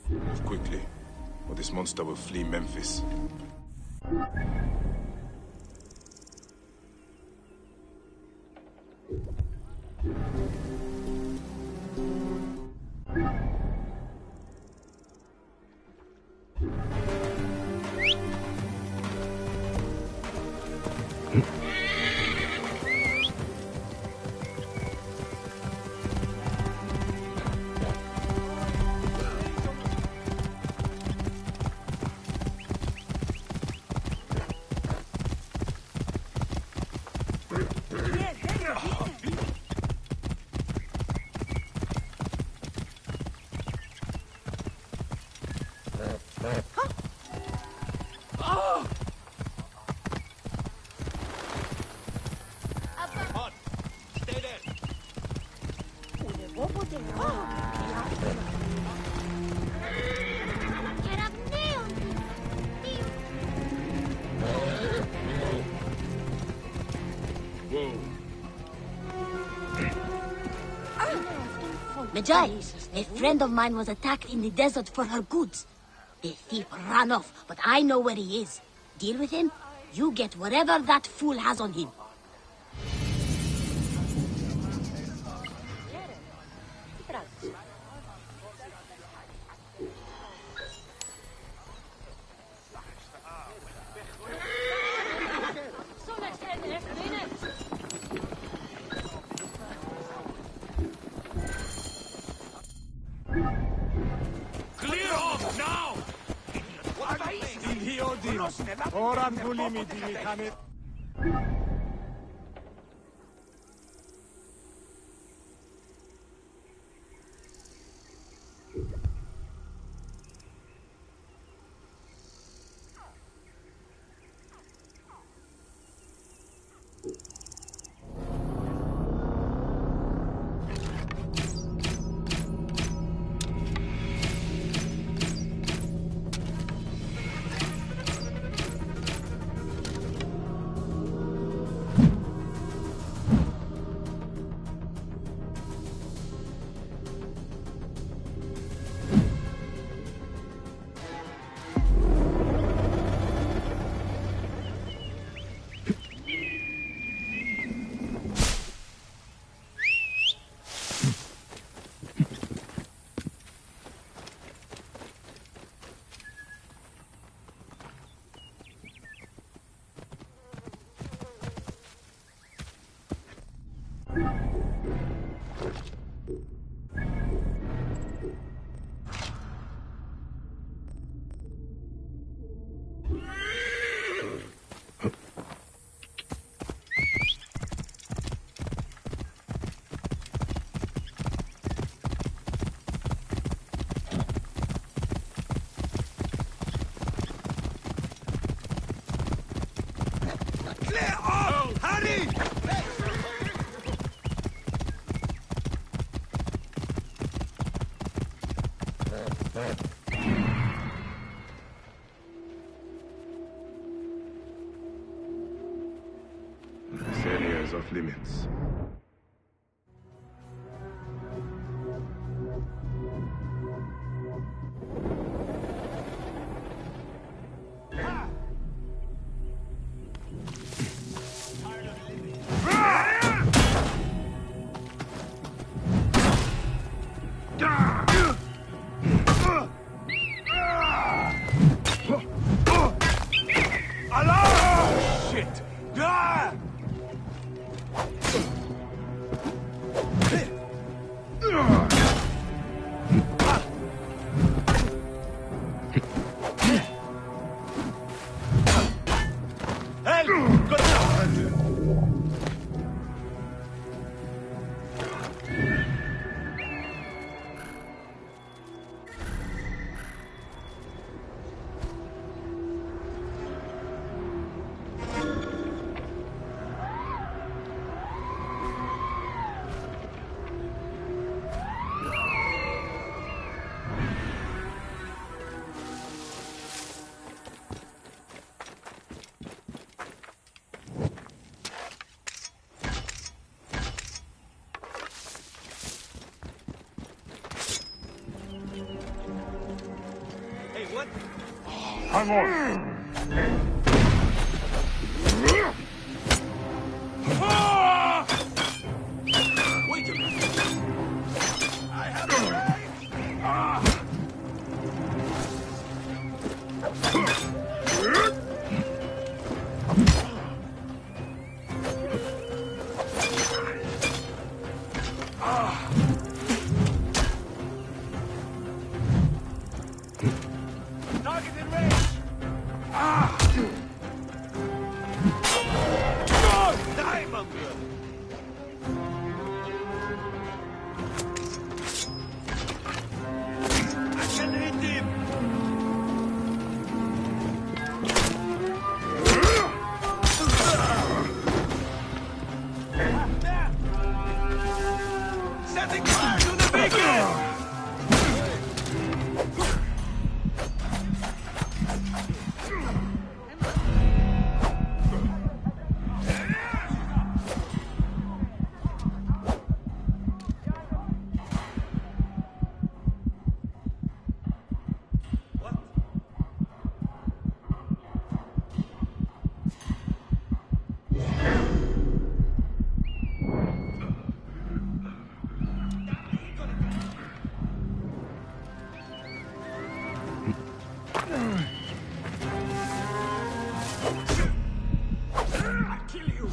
Move quickly, or this monster will flee Memphis. Medjay, a friend of mine was attacked in the desert for her goods. The thief ran off, but I know where he is. Deal with him, you get whatever that fool has on him. Oran gulimi dimikane. This area is off limits. Shit! Hang on! Wait a minute! I have Target in range! diamond! I can hit him! Setting fire to the beacon! I'll kill you!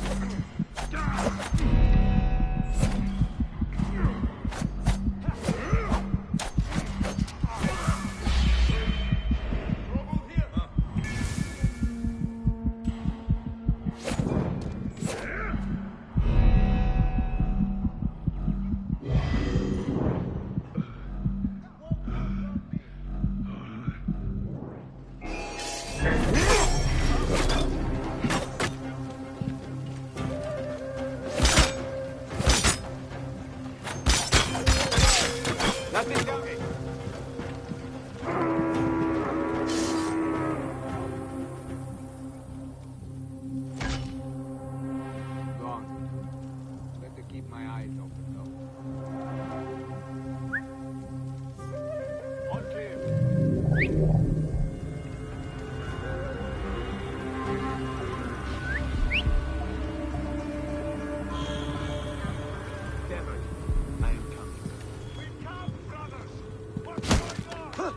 Nothing coming! Gone. Better keep my eyes open, though. All clear. Damn it. I am coming. We come, brothers! What's going on?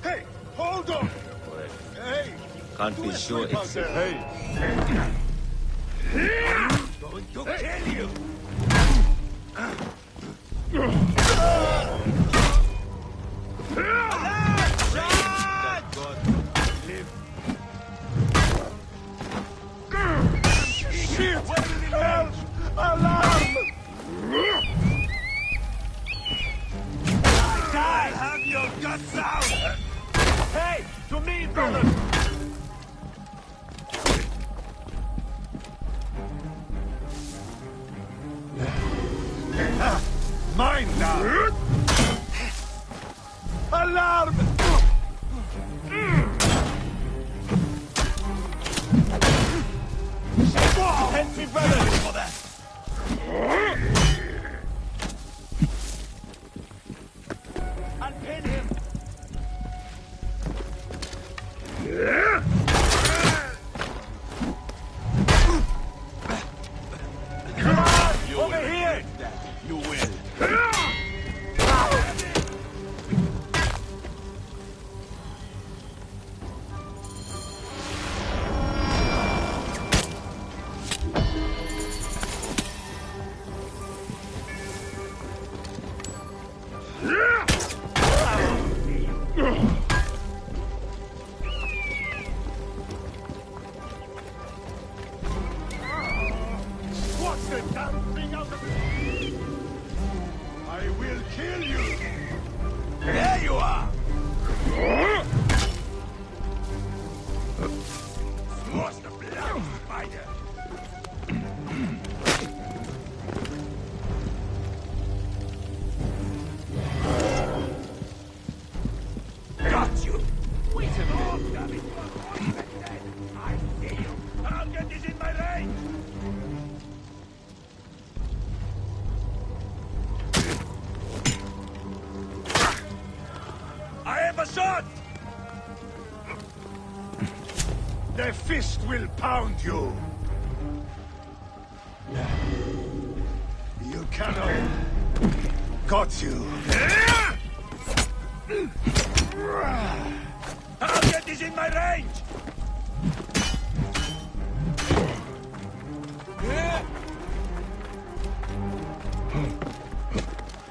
Hey! Hold on! Hey! Can't be sure it's... Hey! Going to kill you! Thank God. Live. Shit! Help! Alarm! Die! Have your guts out! Hey! To me, brothers! Mine now! Alarm! Help me, brother! For that! Unpin him! Come on! Over here! You will. the damn thing out of me! I will kill you! There you are! What's the blood, spider? Got you! Wait a minute, damn it! I see you! I'll get this in my range! I have a shot! The fist will pound you! You cannot... Got you! I'll get this in my range!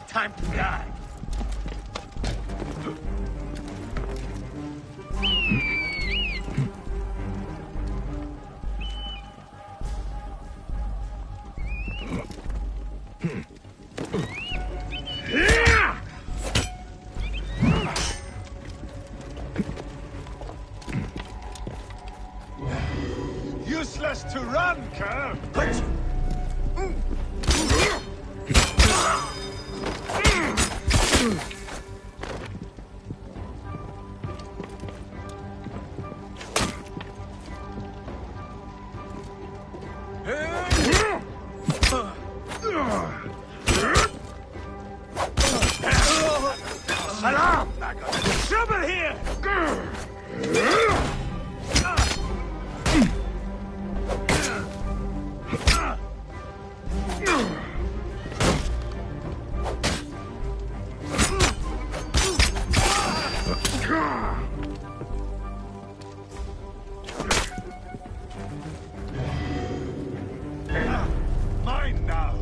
Time to die! Useless to run, Kerr! Salam! Trouble here! Mine now!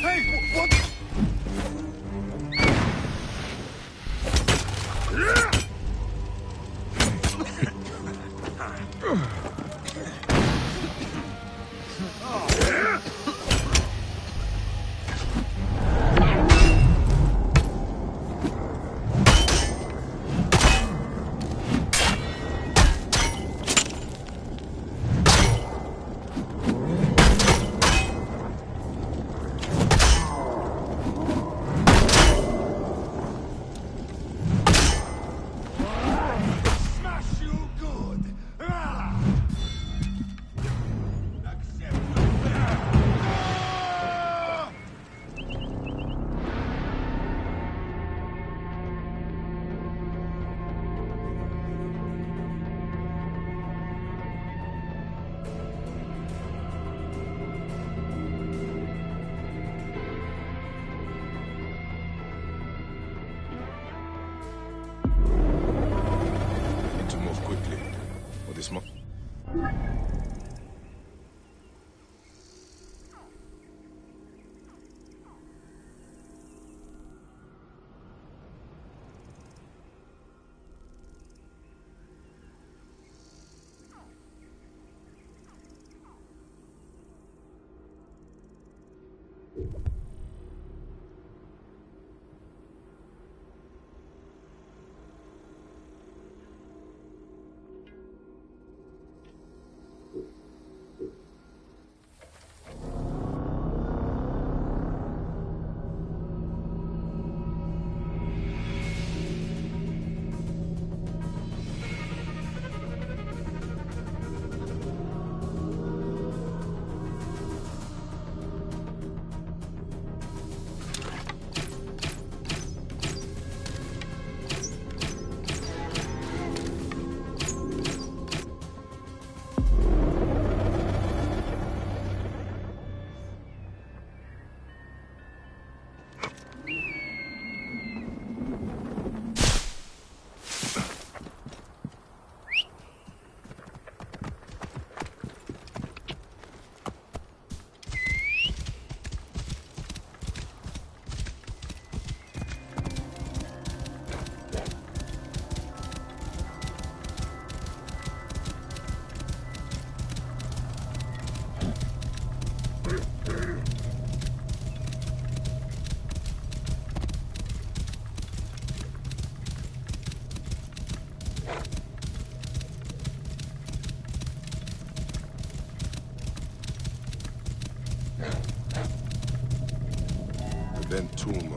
Hey, what? Smash you good! Ah! Accept ah! Need to move quickly. Or this mo...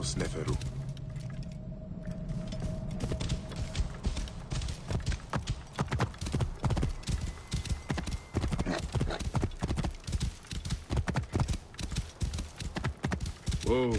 of Sneferu. Whoa.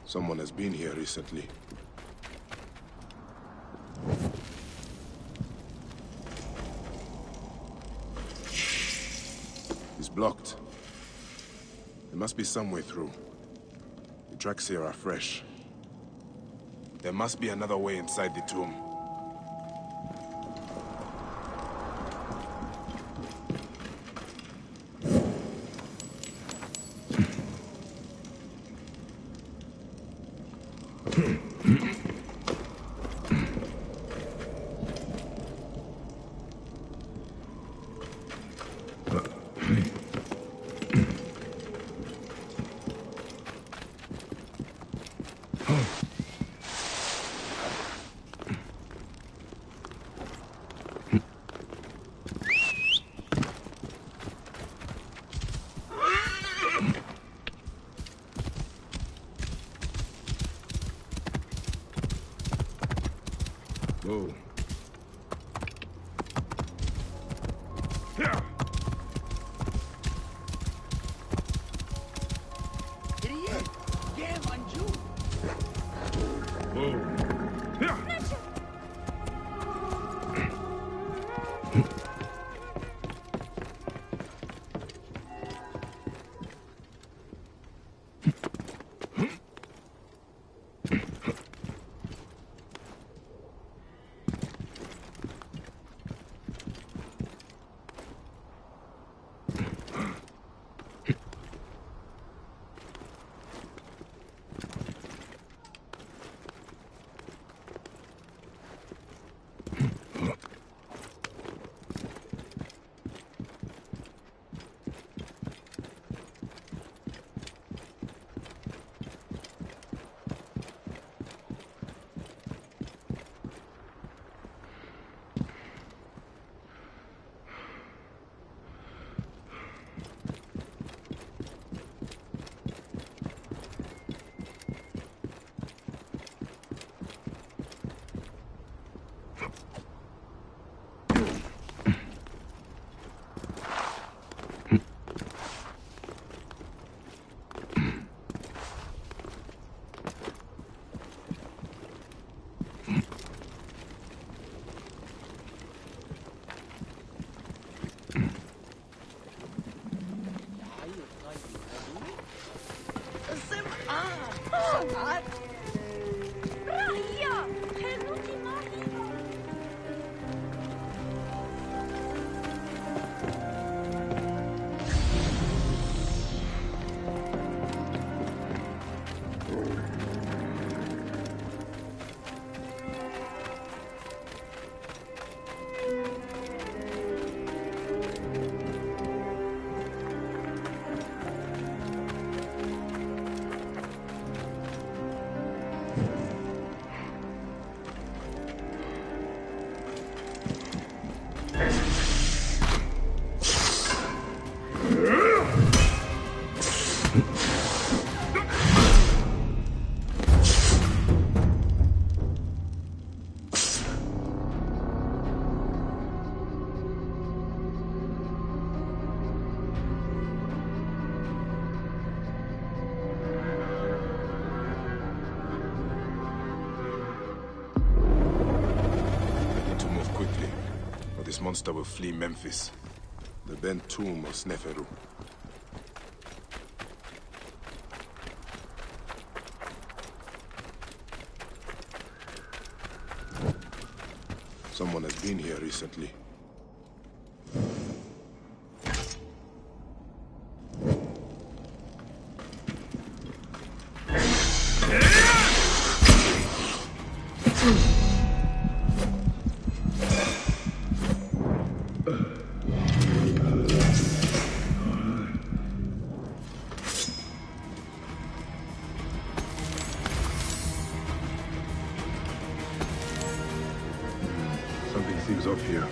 Someone has been here recently. It's blocked. There must be some way through. The tracks here are fresh. There must be another way inside the tomb. Whoa. This monster will flee Memphis. The bent tomb of Sneferu. Someone has been here recently. Something seems off here.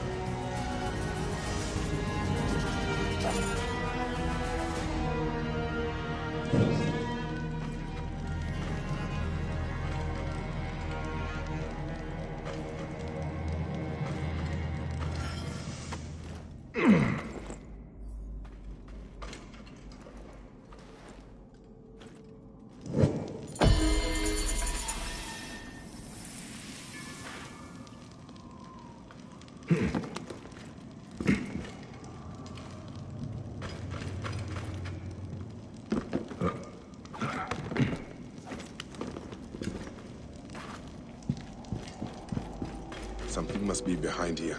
Something must be behind here.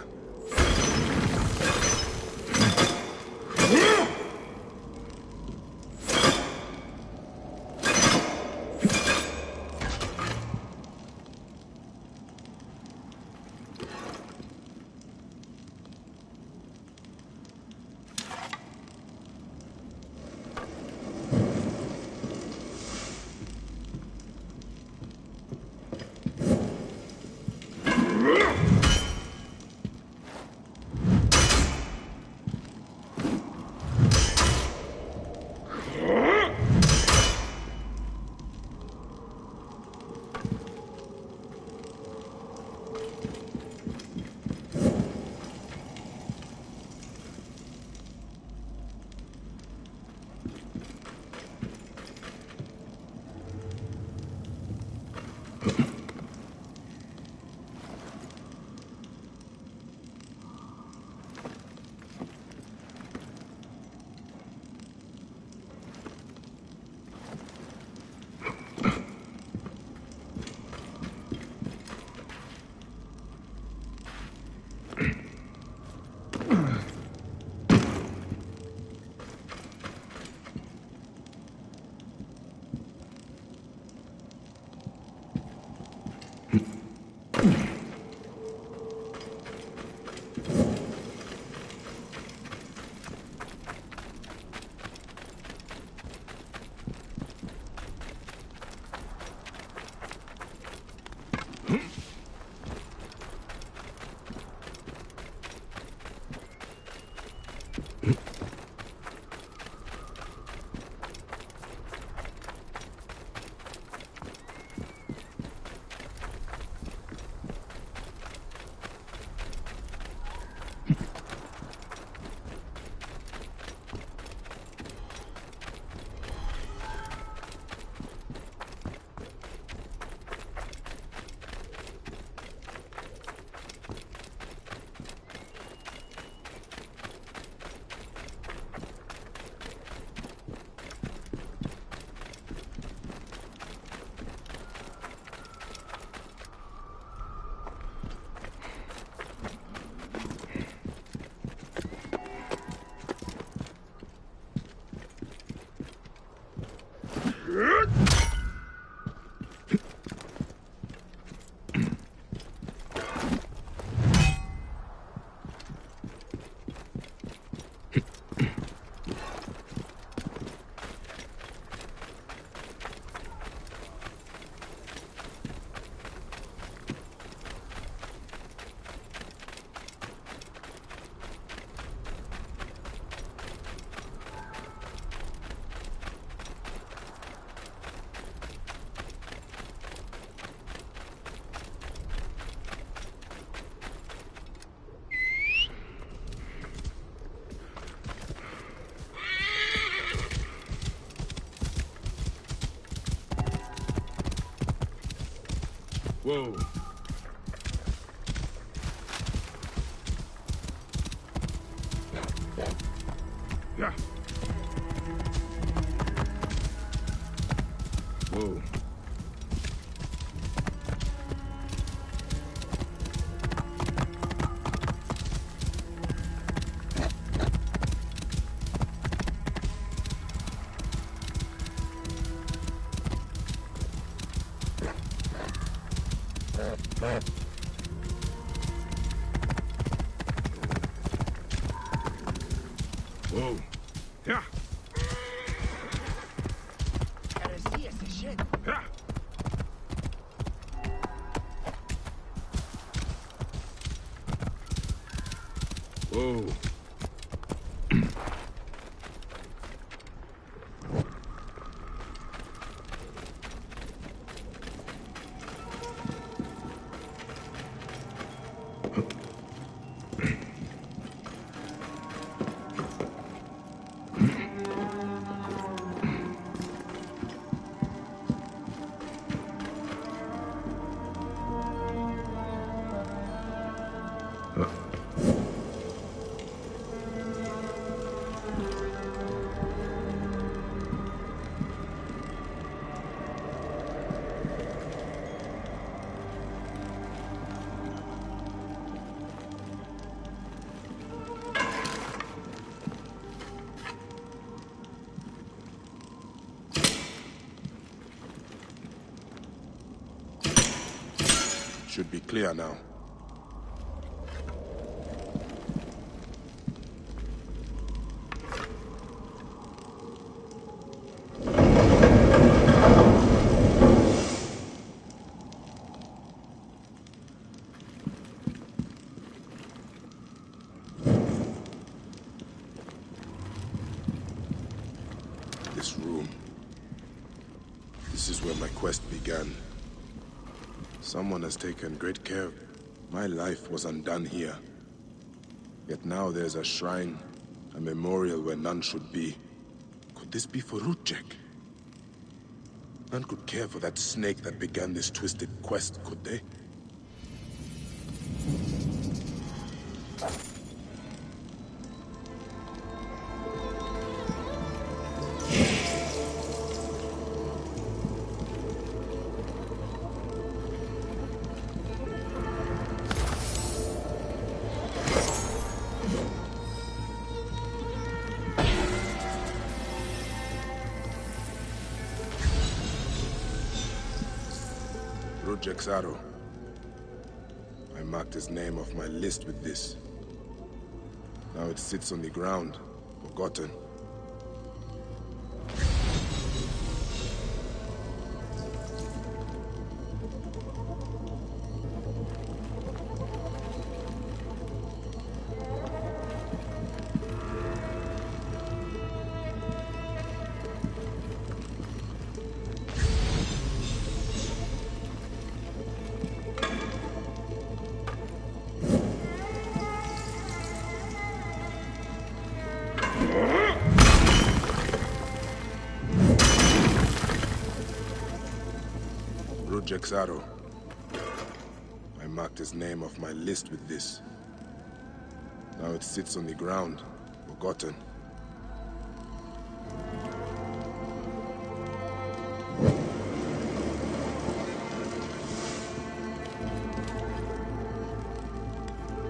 Whoa. Yeah. Whoa. Whoa. Yeah. Yeah. Whoa. Should be clear now. This room. This is where my quest began. Someone has taken great care. My life was undone here. Yet now there's a shrine, a memorial where none should be. Could this be for Rudjek? None could care for that snake that began this twisted quest, could they? Rudjek's arrow. I marked his name off my list with this. Now it sits on the ground, forgotten. Rudjek's arrow. I marked his name off my list with this. Now it sits on the ground, forgotten.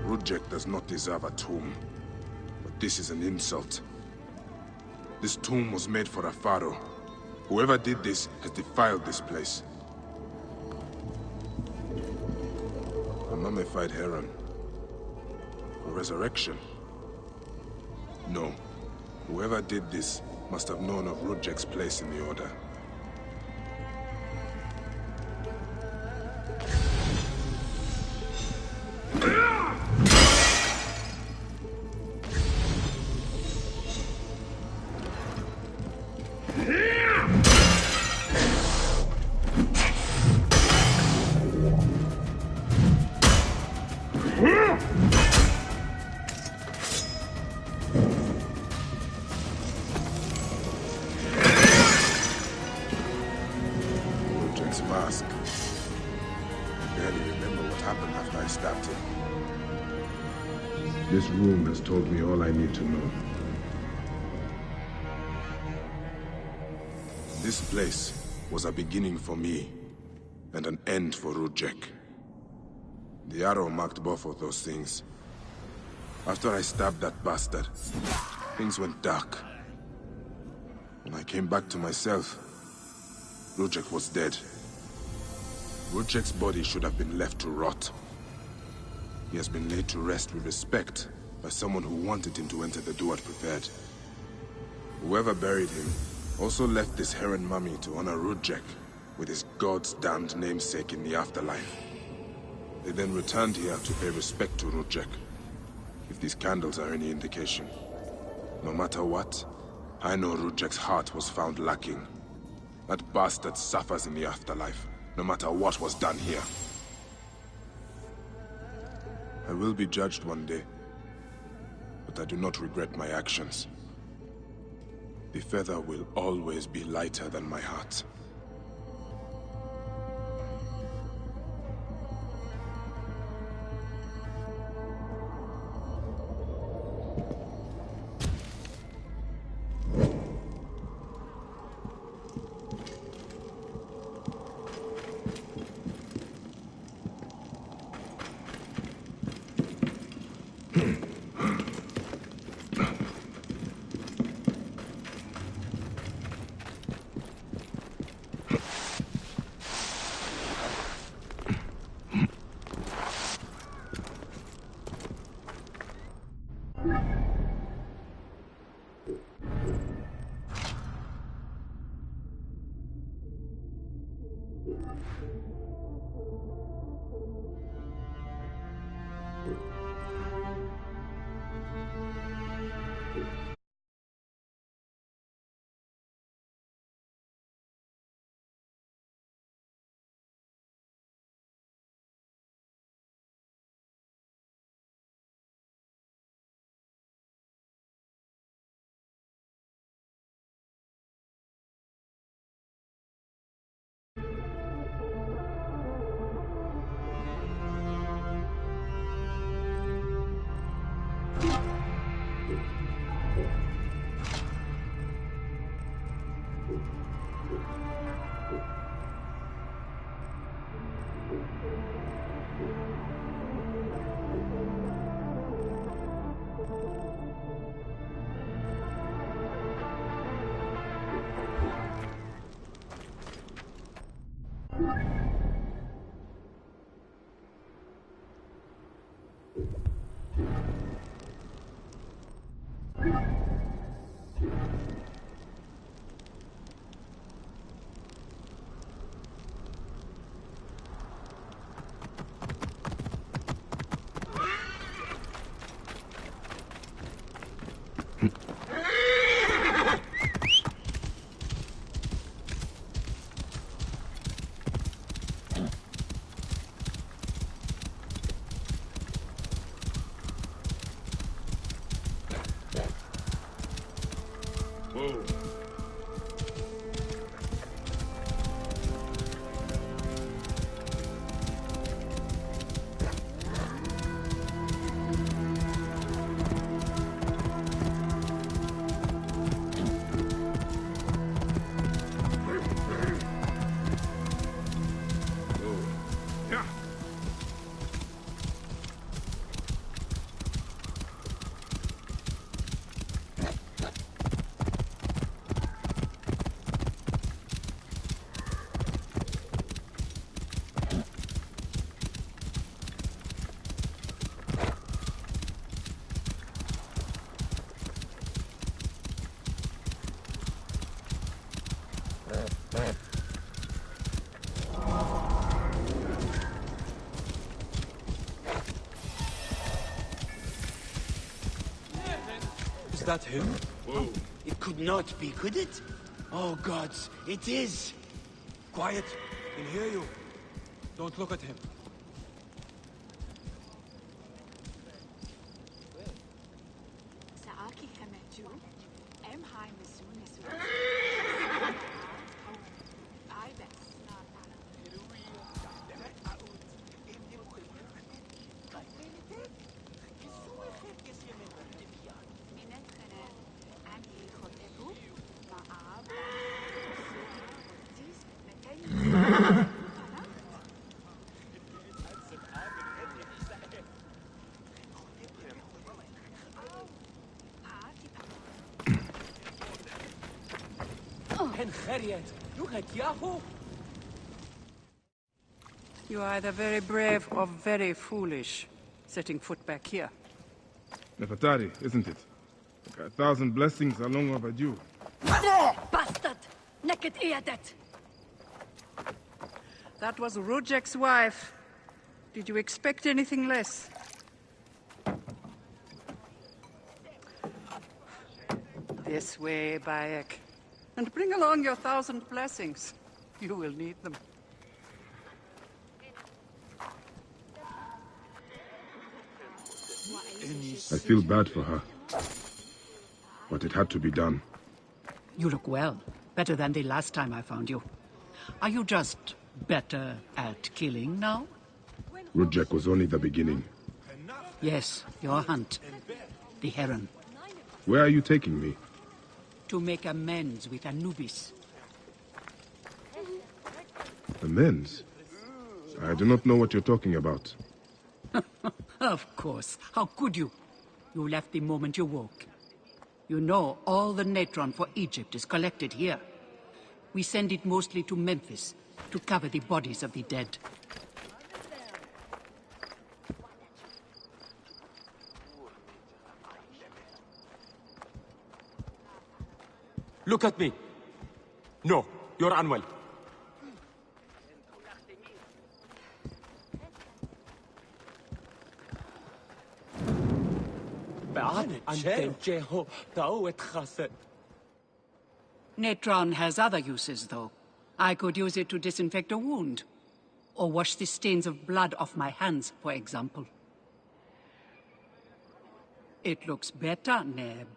Rudjek does not deserve a tomb, but this is an insult. This tomb was made for a pharaoh. Whoever did this has defiled this place. A mummified heron. A resurrection. No. Whoever did this must have known of Rudjek's place in the Order. Rudjek's mask. I barely remember what happened after I stabbed him. This room has told me all I need to know. This place was a beginning for me, and an end for Rudjek. The arrow marked both of those things. After I stabbed that bastard, things went dark. When I came back to myself, Rudjek was dead. Rudjek's body should have been left to rot. He has been laid to rest with respect by someone who wanted him to enter the Duat prepared. Whoever buried him also left this Heron mummy to honor Rudjek with his god's damned namesake in the afterlife. They then returned here to pay respect to Rudjek, if these candles are any indication. No matter what, I know Rudjek's heart was found lacking. That bastard suffers in the afterlife, no matter what was done here. I will be judged one day, but I do not regret my actions. The feather will always be lighter than my heart. Is that him? Whoa. It could not be, could it? Oh, gods, it is! Quiet. I can hear you. Don't look at him. خريت لغة ياهو You're either very brave or very foolish, setting foot back here. Nefertari, isn't it? 1,000 blessings are long overdue. Bastard! Naked Iadet! That was Rujek's wife. Did you expect anything less? This way, Bayek. And bring along your 1,000 blessings. You will need them. I feel bad for her. But it had to be done. You look well. Better than the last time I found you. Are you just better at killing now? Rujek was only the beginning. Yes, your hunt. The Heron. Where are you taking me? To make amends with Anubis. Amends? I do not know what you're talking about. Of course. How could you? You left the moment you woke. You know all the natron for Egypt is collected here. We send it mostly to Memphis to cover the bodies of the dead. Look at me. No, you're unwell. Natron has other uses, though. I could use it to disinfect a wound. Or wash the stains of blood off my hands, for example. It looks better, Neb.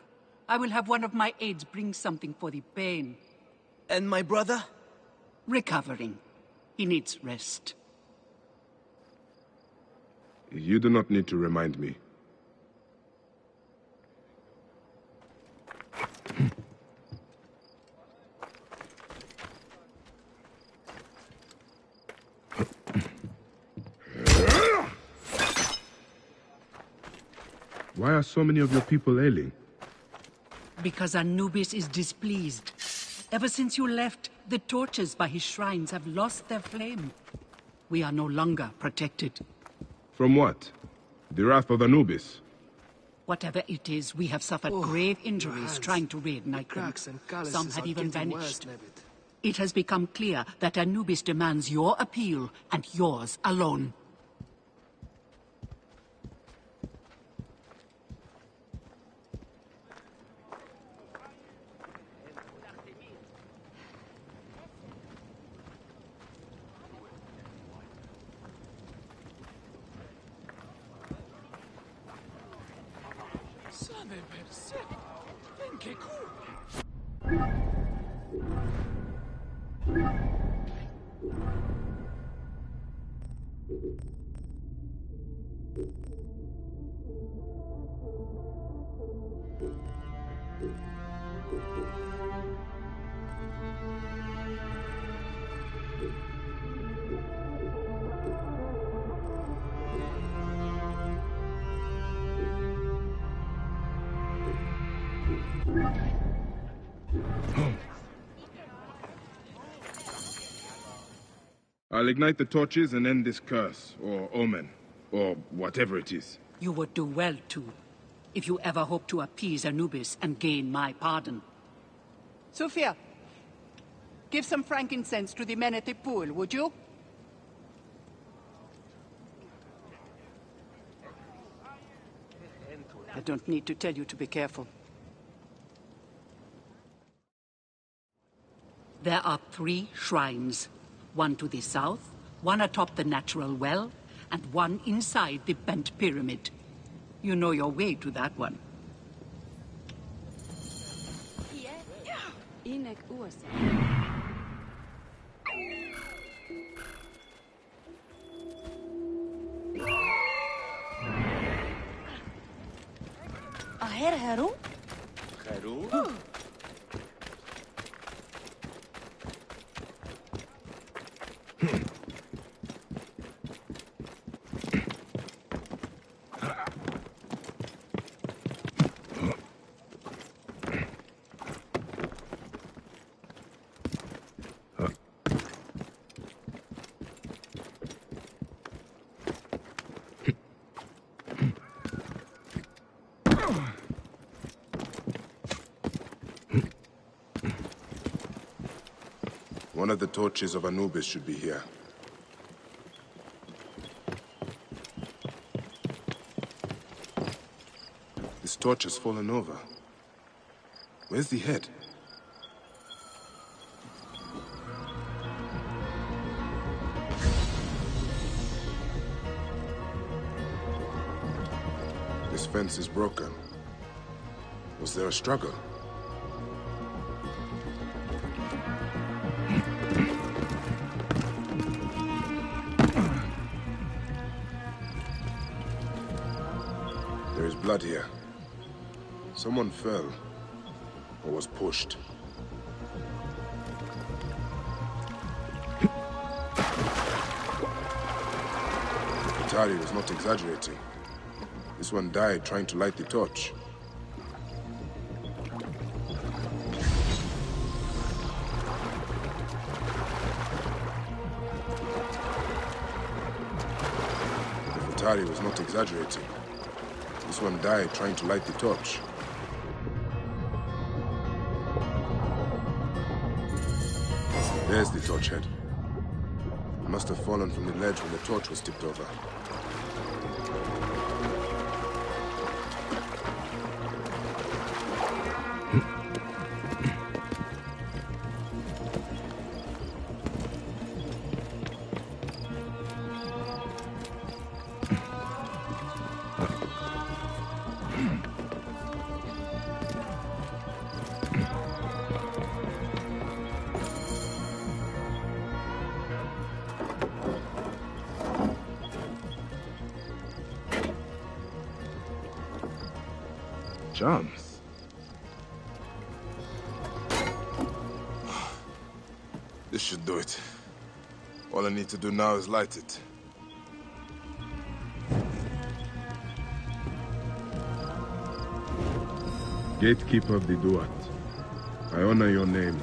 I will have one of my aides bring something for the pain. And my brother? Recovering. He needs rest. You do not need to remind me. Why are so many of your people ailing? Because Anubis is displeased. Ever since you left, the torches by his shrines have lost their flame. We are no longer protected. From what? The wrath of Anubis? Whatever it is, we have suffered grave injuries trying to raid Nightcrest. Some have even vanished. It has become clear that Anubis demands your appeal, and yours alone. I'll ignite the torches and end this curse, or omen, or whatever it is. You would do well to, if you ever hope to appease Anubis and gain my pardon. Sophia, give some frankincense to the men at the pool, would you? I don't need to tell you to be careful. There are 3 shrines. One to the south, one atop the natural well, and one inside the bent pyramid. You know your way to that one. Aher Haru? Haru? One of the torches of Anubis should be here. This torch has fallen over. Where's the head? This fence is broken. Was there a struggle? There is blood here. Someone fell, or was pushed. Atari was not exaggerating. This one died trying to light the torch. Atari was not exaggerating. This one died trying to light the torch. There's the torch head. It must have fallen from the ledge when the torch was tipped over. Charms. This should do it. All I need to do now is light it. Gatekeeper of the Duat, I honor your name.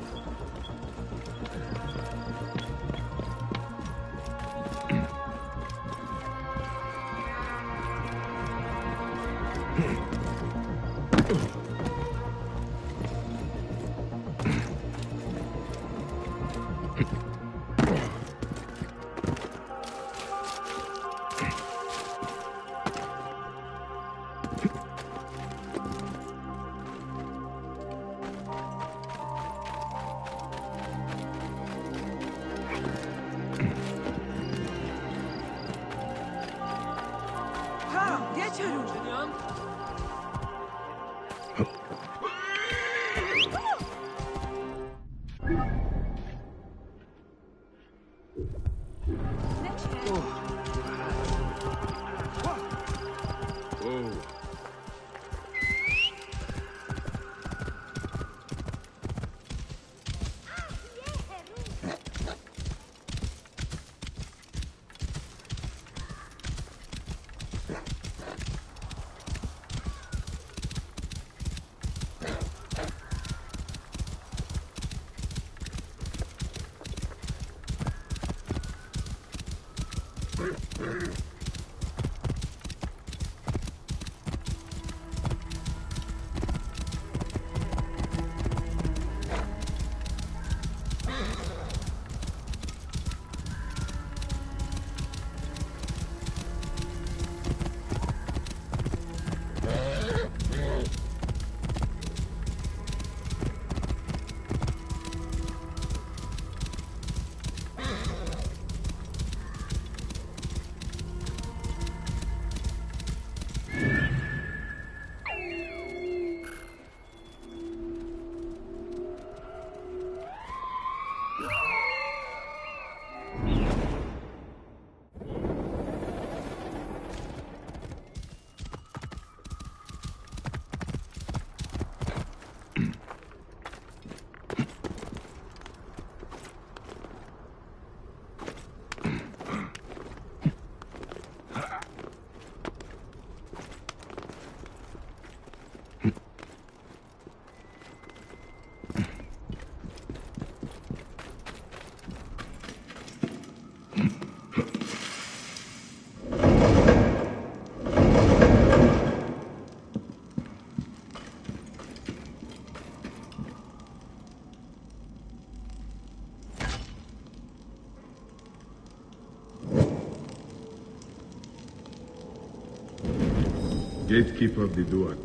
Gatekeeper of the Duat,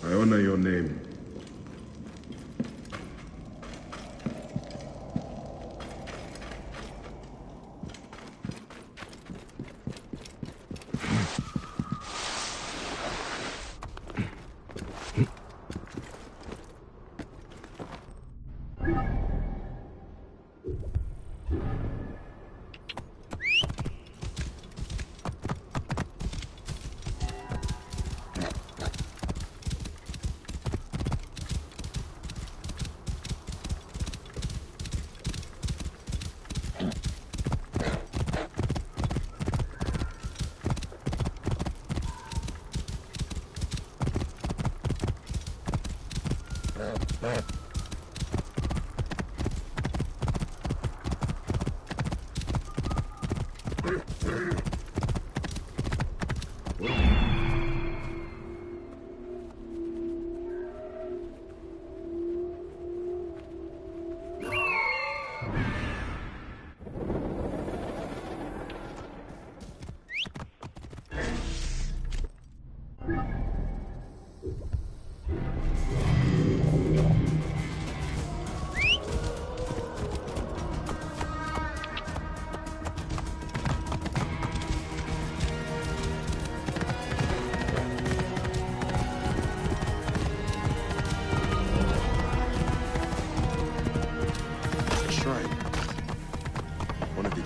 I honor your name.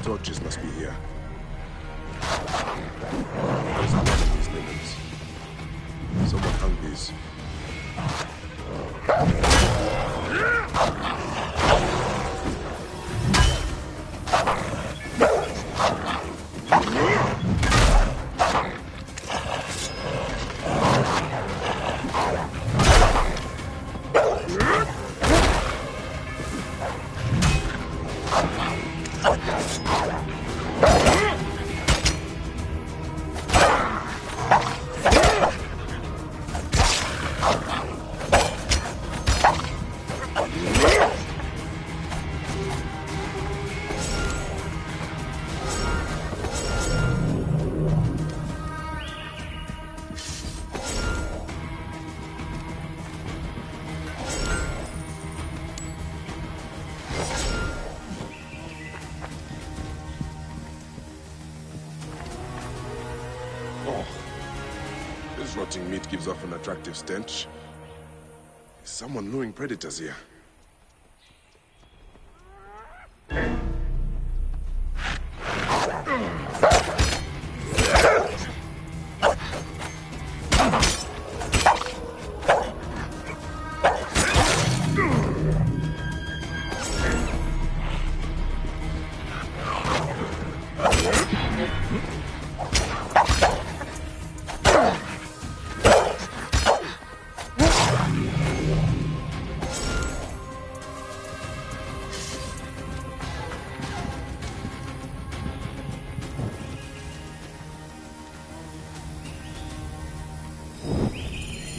Torches must be here. There's a lot of these linens. Someone hung these. This rotting meat gives off an attractive stench. Is someone luring predators here?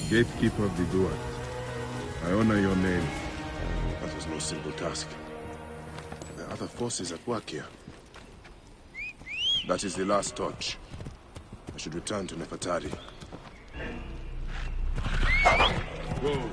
Gatekeeper of the Duat, I honor your name. That was no simple task. There are other forces at work here. That is the last torch. I should return to Nefertari. Whoa.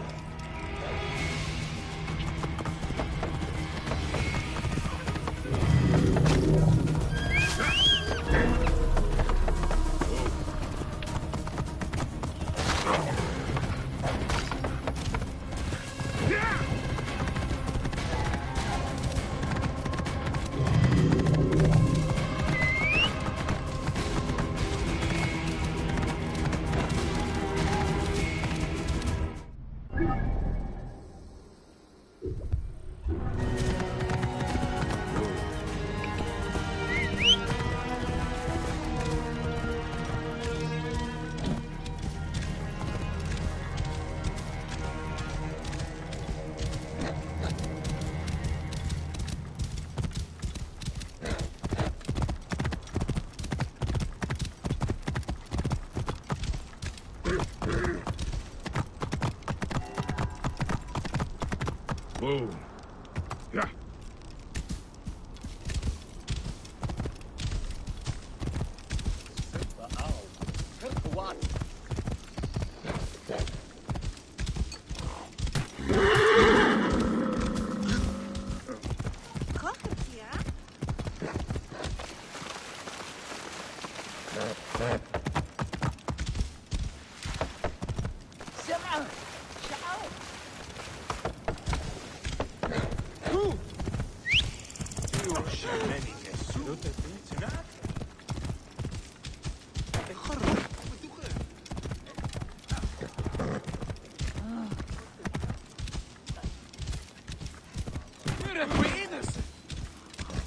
Whoa. Yeah.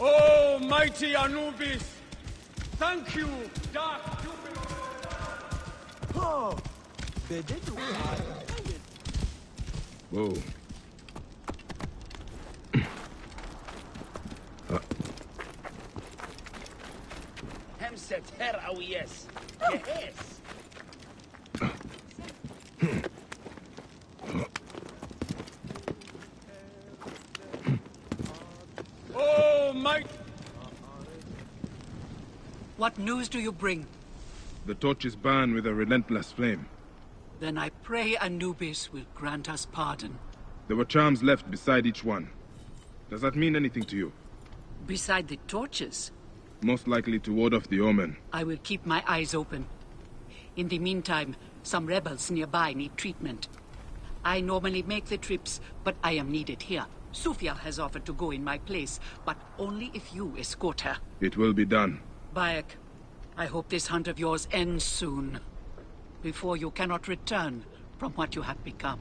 Oh, mighty Anubis! Thank you, Dark Jupiter! Oh, Whoa. Hemset her awiyes. Yes. Oh, mighty... What news do you bring? The torches burn with a relentless flame. Then I pray Anubis will grant us pardon. There were charms left beside each one. Does that mean anything to you? Beside the torches, Most likely to ward off the omen. I will keep my eyes open. In the meantime, some rebels nearby need treatment. I normally make the trips, but I am needed here. Sufia has offered to go in my place, but only if you escort her. It will be done. Bayek, I hope this hunt of yours ends soon, before you cannot return from what you have become.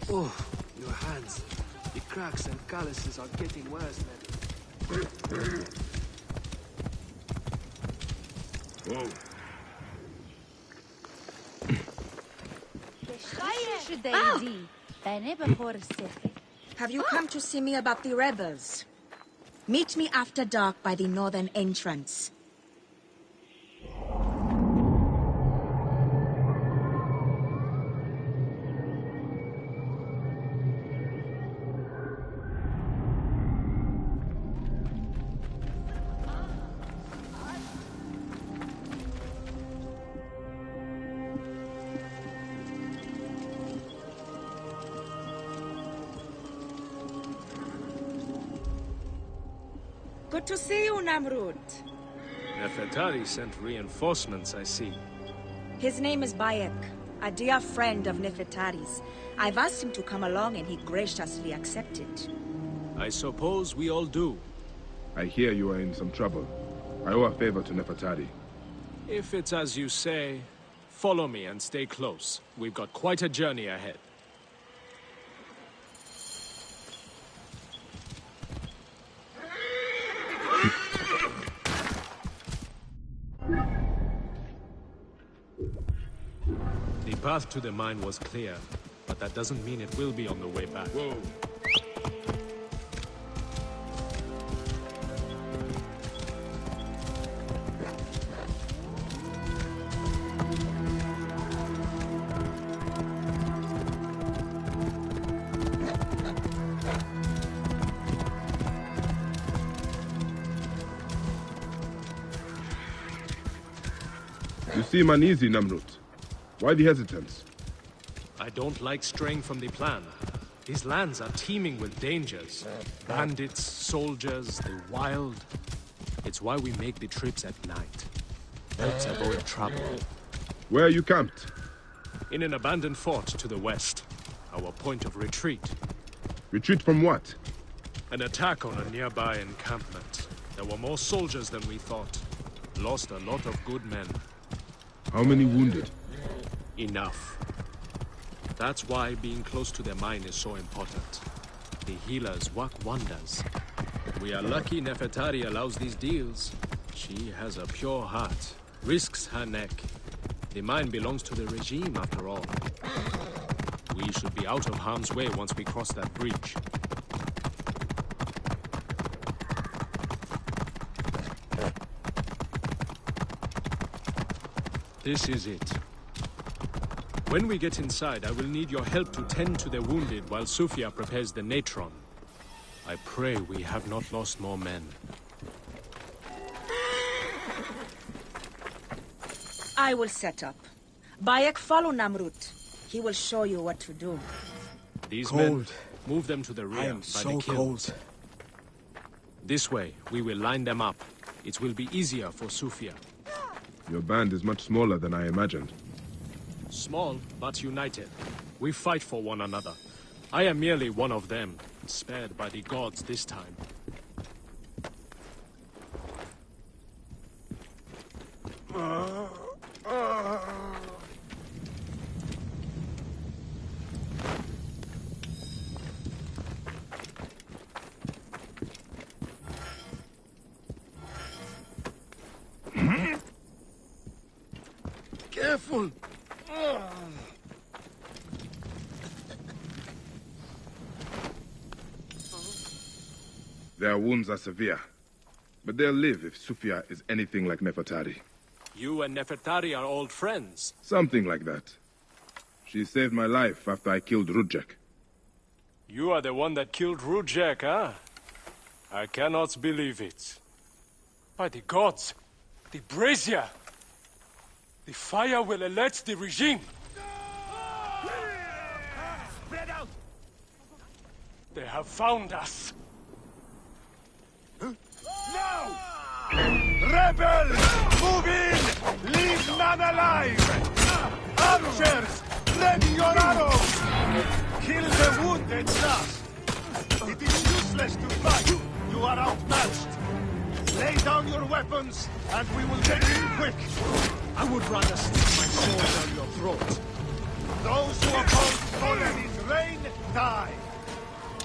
Oh, your hands. The cracks and calluses are getting worse, man. Whoa. Have you come to see me about the rebels? Meet me after dark by the northern entrance. Good to see you, Namrud. Nefertari sent reinforcements, I see. His name is Bayek, a dear friend of Nefertari's. I've asked him to come along and he graciously accepted. I suppose we all do. I hear you are in some trouble. I owe a favor to Nefertari. If it's as you say, follow me and stay close. We've got quite a journey ahead. The path to the mine was clear, but that doesn't mean it will be on the way back. Whoa. You seem uneasy, Namrud. Why the hesitance? I don't like straying from the plan. These lands are teeming with dangers. Bandits, soldiers, the wild. It's why we make the trips at night. Let's avoid trouble. Where are you camped? In an abandoned fort to the west. Our point of retreat. Retreat from what? An attack on a nearby encampment. There were more soldiers than we thought. Lost a lot of good men. How many wounded? Enough. That's why being close to the mine is so important. The healers work wonders. We are lucky Nefertari allows these deals. She has a pure heart, risks her neck. The mine belongs to the regime after all. We should be out of harm's way once we cross that bridge. This is it. When we get inside, I will need your help to tend to the wounded while Sufia prepares the natron. I pray we have not lost more men. I will set up. Bayek, follow Namrut. He will show you what to do. These men, move them to the rear. I am by so the kiln. cold. This way, we will line them up. It will be easier for Sufia. Your band is much smaller than I imagined. Small, but united. We fight for one another. I am merely one of them, spared by the gods this time. Careful! Their wounds are severe, but they'll live if Sufia is anything like Nefertari. You and Nefertari are old friends. Something like that. She saved my life after I killed Rudjek. You are the one that killed Rudjek, huh? I cannot believe it. By the gods, the brazier! The fire will alert the regime! Spread out! They have found us! Now! Rebels! Move in! Leave none alive! Archers! Ready your arrows! Kill the wounded last! It is useless to fight! You are outmatched! Lay down your weapons, and we will get in quick! I would rather stick my sword down your throat. Those who oppose Ptolemy's reign die!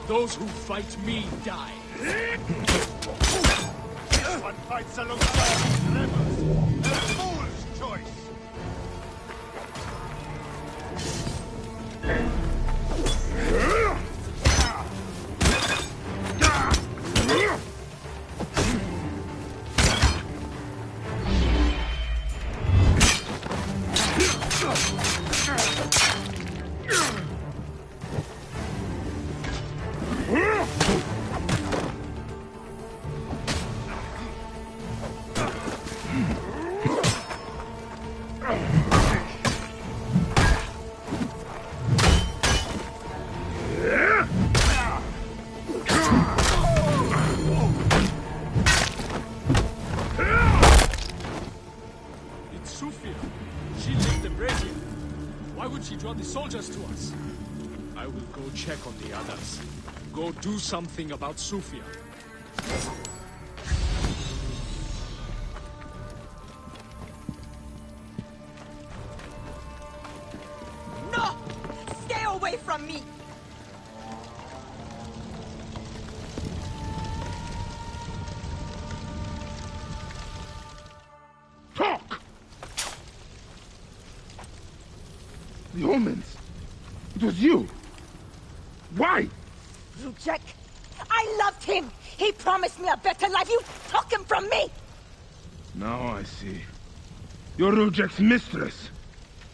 Those who fight me die! This one fights alongside these rebels! A fool's choice! Soldiers to us. I will go check on the others. Go do something about Sufia. No! Stay away from me! Talk! The omens. It was you. Why? Rudjek, I loved him. He promised me a better life. You took him from me. Now I see. You're Rudjek's mistress.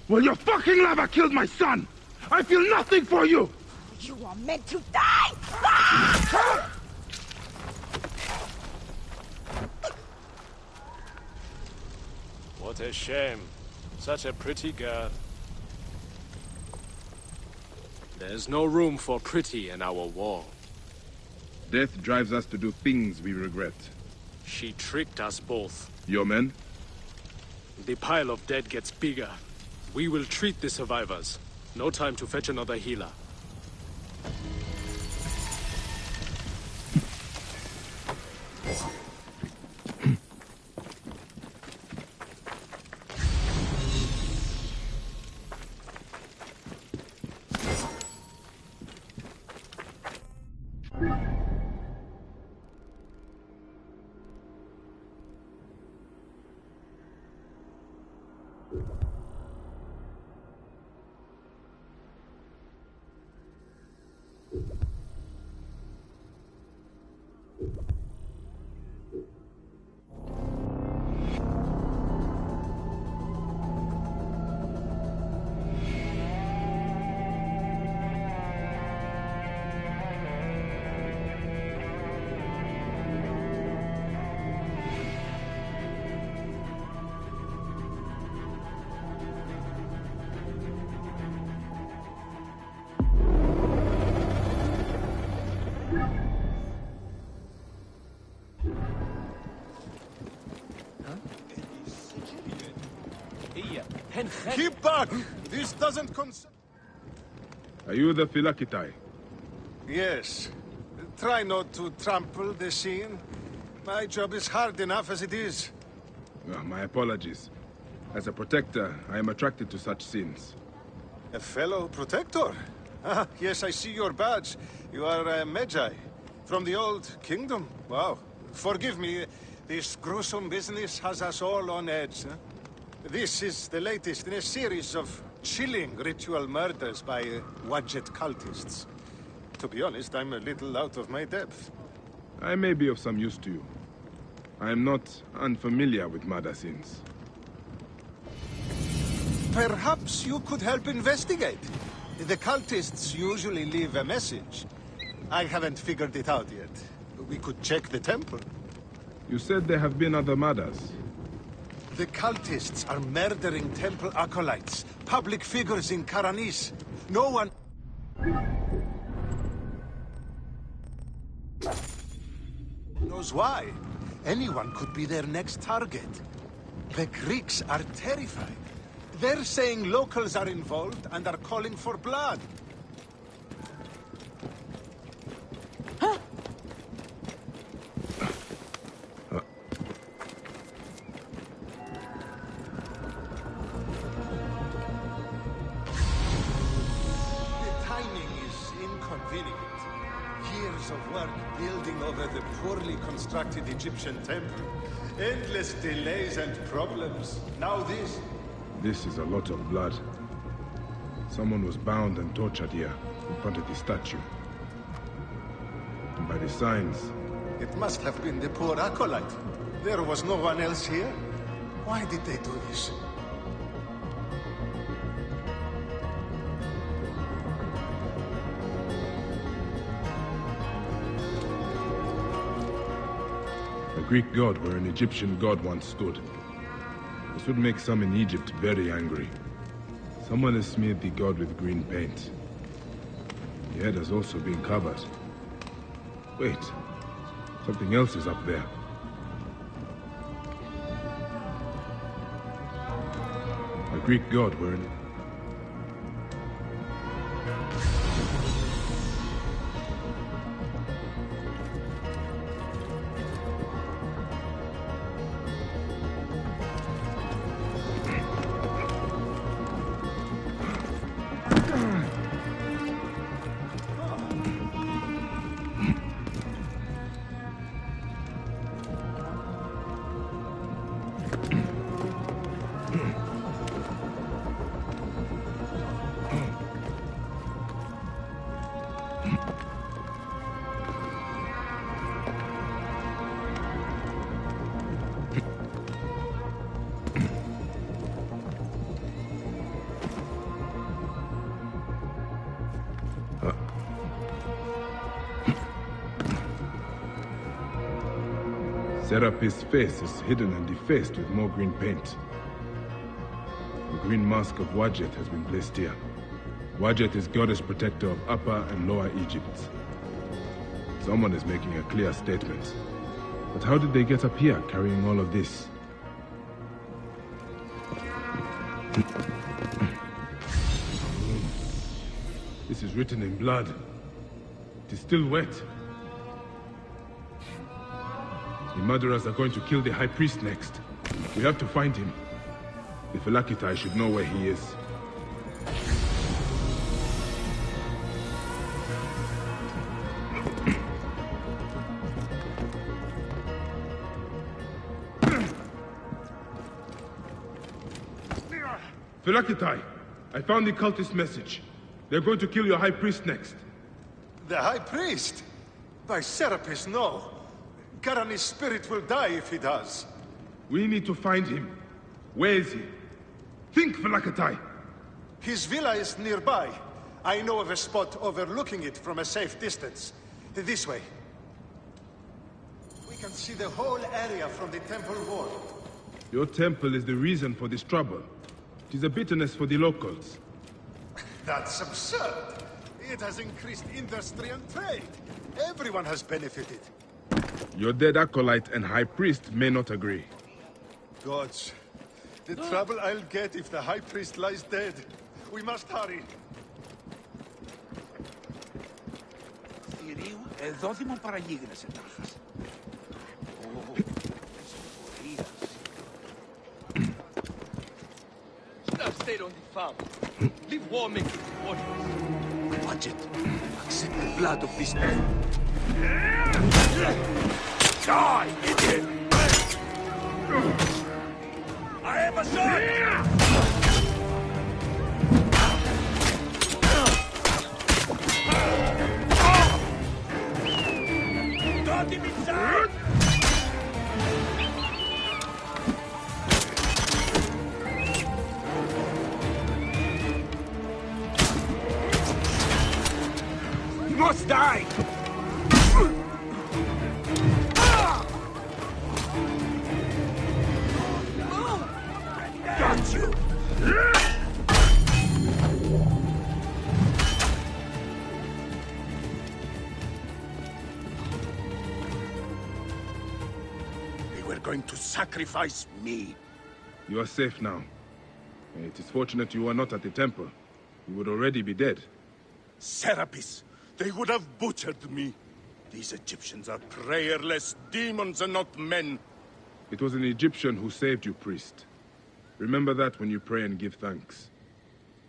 Well, your fucking lava killed my son. I feel nothing for you. You are meant to die. Ah! What a shame. Such a pretty girl. There's no room for pretty in our war. Death drives us to do things we regret. She tricked us both. Your men? The pile of dead gets bigger. We will treat the survivors. No time to fetch another healer. Keep back! This doesn't concern... Are you the Phylakitai? Yes. Try not to trample the scene. My job is hard enough as it is. My apologies. As a protector, I am attracted to such scenes. A fellow protector? Ah, yes, I see your badge. You are a Medjay. From the old kingdom? Wow. Forgive me, this gruesome business has us all on edge. Huh? This is the latest in a series of chilling ritual murders by Wadjet cultists. To be honest, I'm a little out of my depth. I may be of some use to you. I am not unfamiliar with murder scenes. Perhaps you could help investigate. The cultists usually leave a message. I haven't figured it out yet. We could check the temple. You said there have been other murders. The cultists are murdering temple acolytes, public figures in Karanis. No one... knows why. Anyone could be their next target. The Greeks are terrified. They're saying locals are involved and are calling for blood. Of work building over the poorly constructed Egyptian temple. Endless delays and problems. Now this. This is a lot of blood. Someone was bound and tortured here, in front of the statue. And by the signs... It must have been the poor acolyte. There was no one else here. Why did they do this? A Greek god where an Egyptian god once stood. This would make some in Egypt very angry. Someone has smeared the god with green paint. The head has also been covered. Wait, something else is up there. A Greek god where an... Serapis' face is hidden and defaced with more green paint. The green mask of Wadjet has been placed here. Wadjet is goddess protector of Upper and Lower Egypt. Someone is making a clear statement. But how did they get up here carrying all of this? This is written in blood. It is still wet. The murderers are going to kill the High Priest next. We have to find him. The Phylakitai should know where he is. Phylakitai, I found the cultist message. They're going to kill your High Priest next. The High Priest? By Serapis, no. Karani's spirit will die if he does. We need to find him. Where is he? Think, Phylakitai! His villa is nearby. I know of a spot overlooking it from a safe distance. This way. We can see the whole area from the temple wall. Your temple is the reason for this trouble. It is a bitterness for the locals. That's absurd. It has increased industry and trade. Everyone has benefited. Your dead acolyte and high priest may not agree. Gods, The trouble I'll get if the High Priest lies dead. We must hurry. Θηρίου, εδώ δημοπαραγίγνεσαι τάχας. Snap stayed on the farm. Leave war make it worthless. Watch it. Accept the blood of this man. Die, idiot! I have a son! Got him inside! He must die! Got you! They were going to sacrifice me. You are safe now. It is fortunate you are not at the temple. You would already be dead. Serapis, they would have butchered me. These Egyptians are prayerless demons and not men. It was an Egyptian who saved you, priest. Remember that when you pray and give thanks.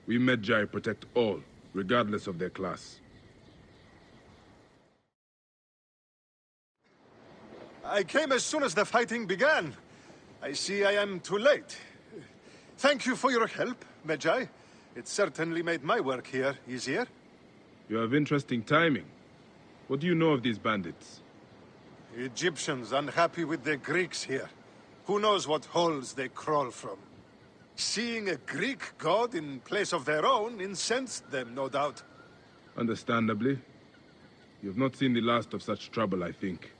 We Medjay protect all, regardless of their class. I came as soon as the fighting began. I see I am too late. Thank you for your help, Medjay. It certainly made my work here easier. You have interesting timing. What do you know of these bandits? Egyptians unhappy with the Greeks here. Who knows what holes they crawl from? Seeing a Greek god in place of their own incensed them, no doubt. Understandably. You have not seen the last of such trouble, I think.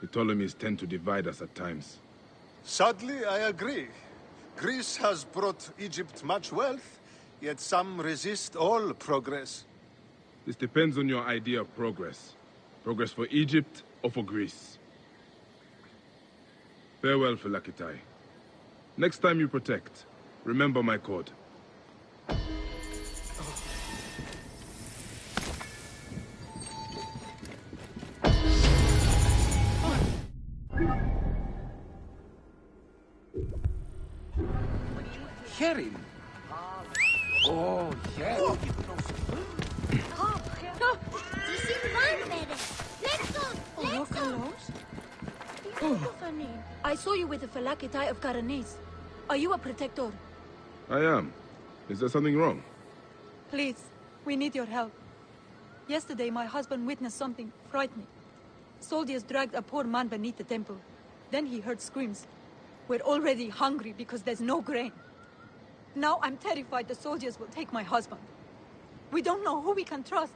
The Ptolemies tend to divide us at times. Sadly, I agree. Greece has brought Egypt much wealth, yet some resist all progress. This depends on your idea of progress. Progress for Egypt or for Greece. Farewell, Phylakitai. Next time you protect, remember my code. Herin! Oh, yeah. Oh, you seem fine, baby. Let's go. Let's go. I saw you with the Phylakitai of Karanis. Are you a protector? I am. Is there something wrong? Please, we need your help. Yesterday, my husband witnessed something frightening. Soldiers dragged a poor man beneath the temple. Then he heard screams. We're already hungry because there's no grain. Now I'm terrified the soldiers will take my husband. We don't know who we can trust.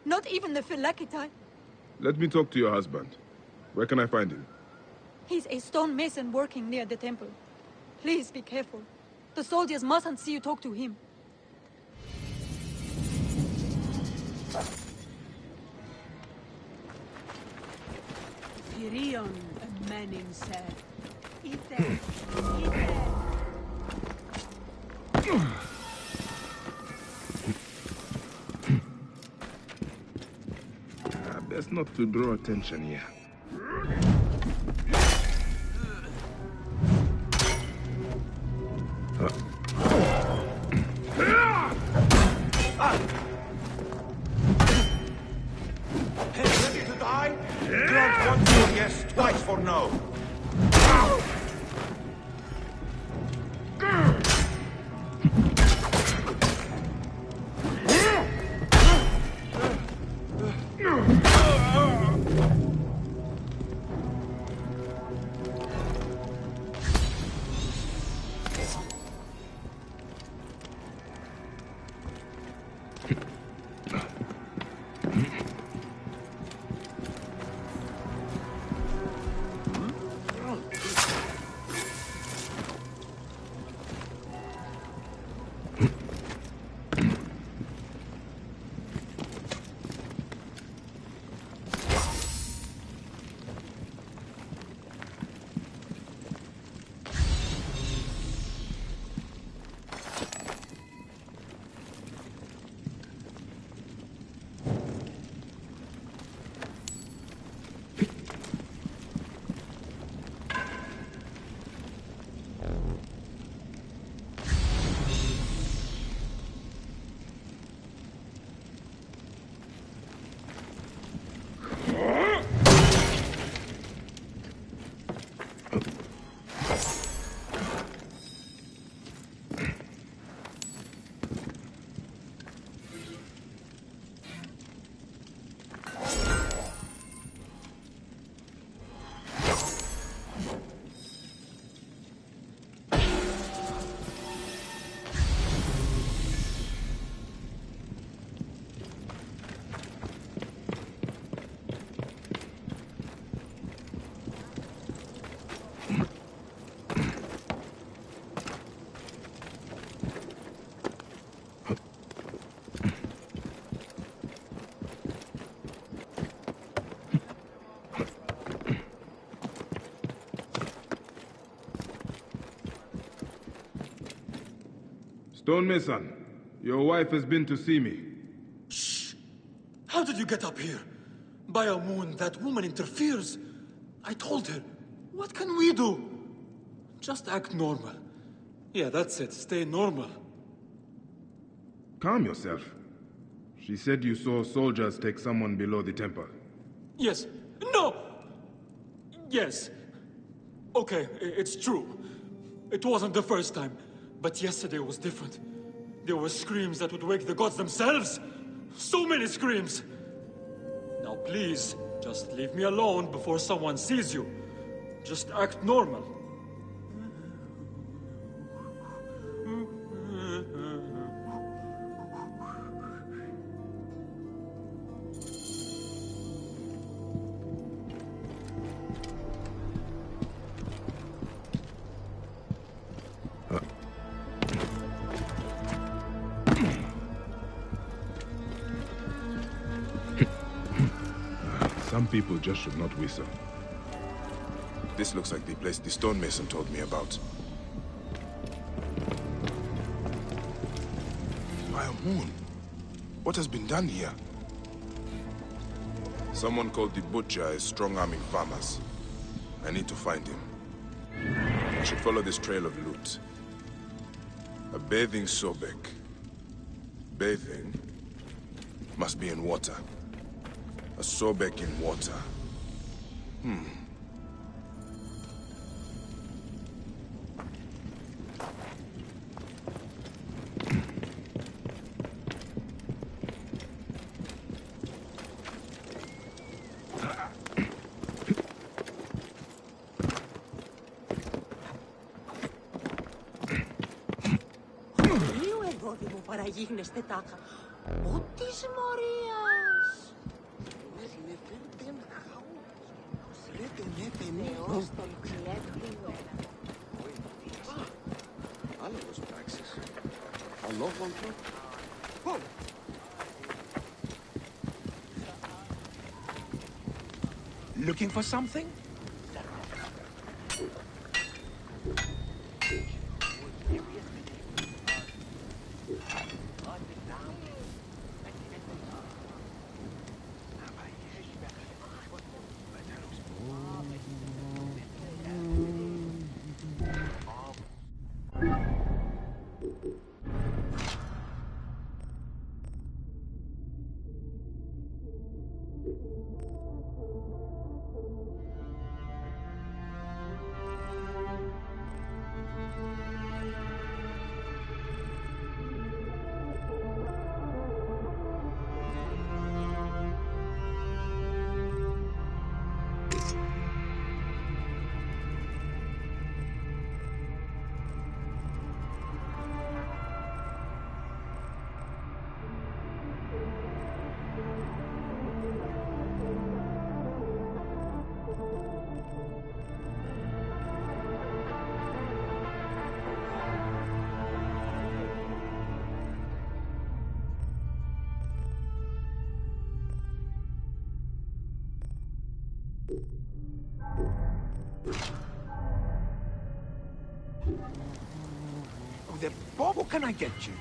Not even the Phylakitai. Let me talk to your husband. Where can I find him? He's a stone mason working near the temple. Please be careful. The soldiers mustn't see you talk to him. Firion, a Menin said. Eat them. Eat them. Best not to draw attention here. Hey, ready to die? Grant once for yes, twice for no. Stonemason, your wife has been to see me. Shh! How did you get up here? By a moon, that woman interferes. I told her. What can we do? Just act normal. Yeah, that's it. Stay normal. Calm yourself. She said you saw soldiers take someone below the temple. Yes. No! Yes. Okay, it's true. It wasn't the first time. But yesterday was different. There were screams that would wake the gods themselves. So many screams. Now please, just leave me alone before someone sees you. Just act normal. Some people just should not whistle. This looks like the place the stonemason told me about. By a moon. What has been done here? Someone called the Butcher is strong-arming farmers. I need to find him. I should follow this trail of loot. A bathing Sobek. Bathing must be in water. A Sobek in water. Para γίγνεστε τάχα. Ω της Μωρίας! Άλλος πράξεις. Αλόγοντρο. Looking for something? Bob, what can I get you?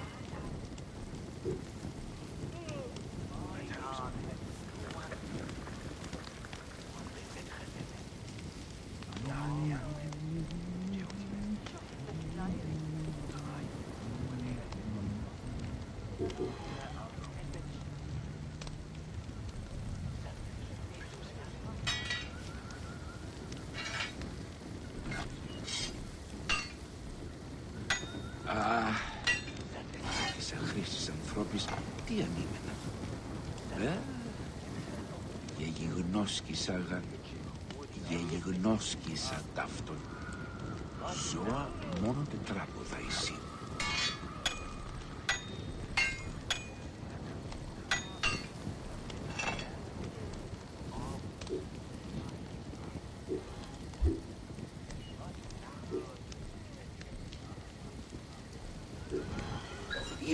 Τι ανήμενα. Γεγιγνώσκησαγα, γεγιγνώσκησα ταύτον. Ζώα μόνο τετράποδα εσύ.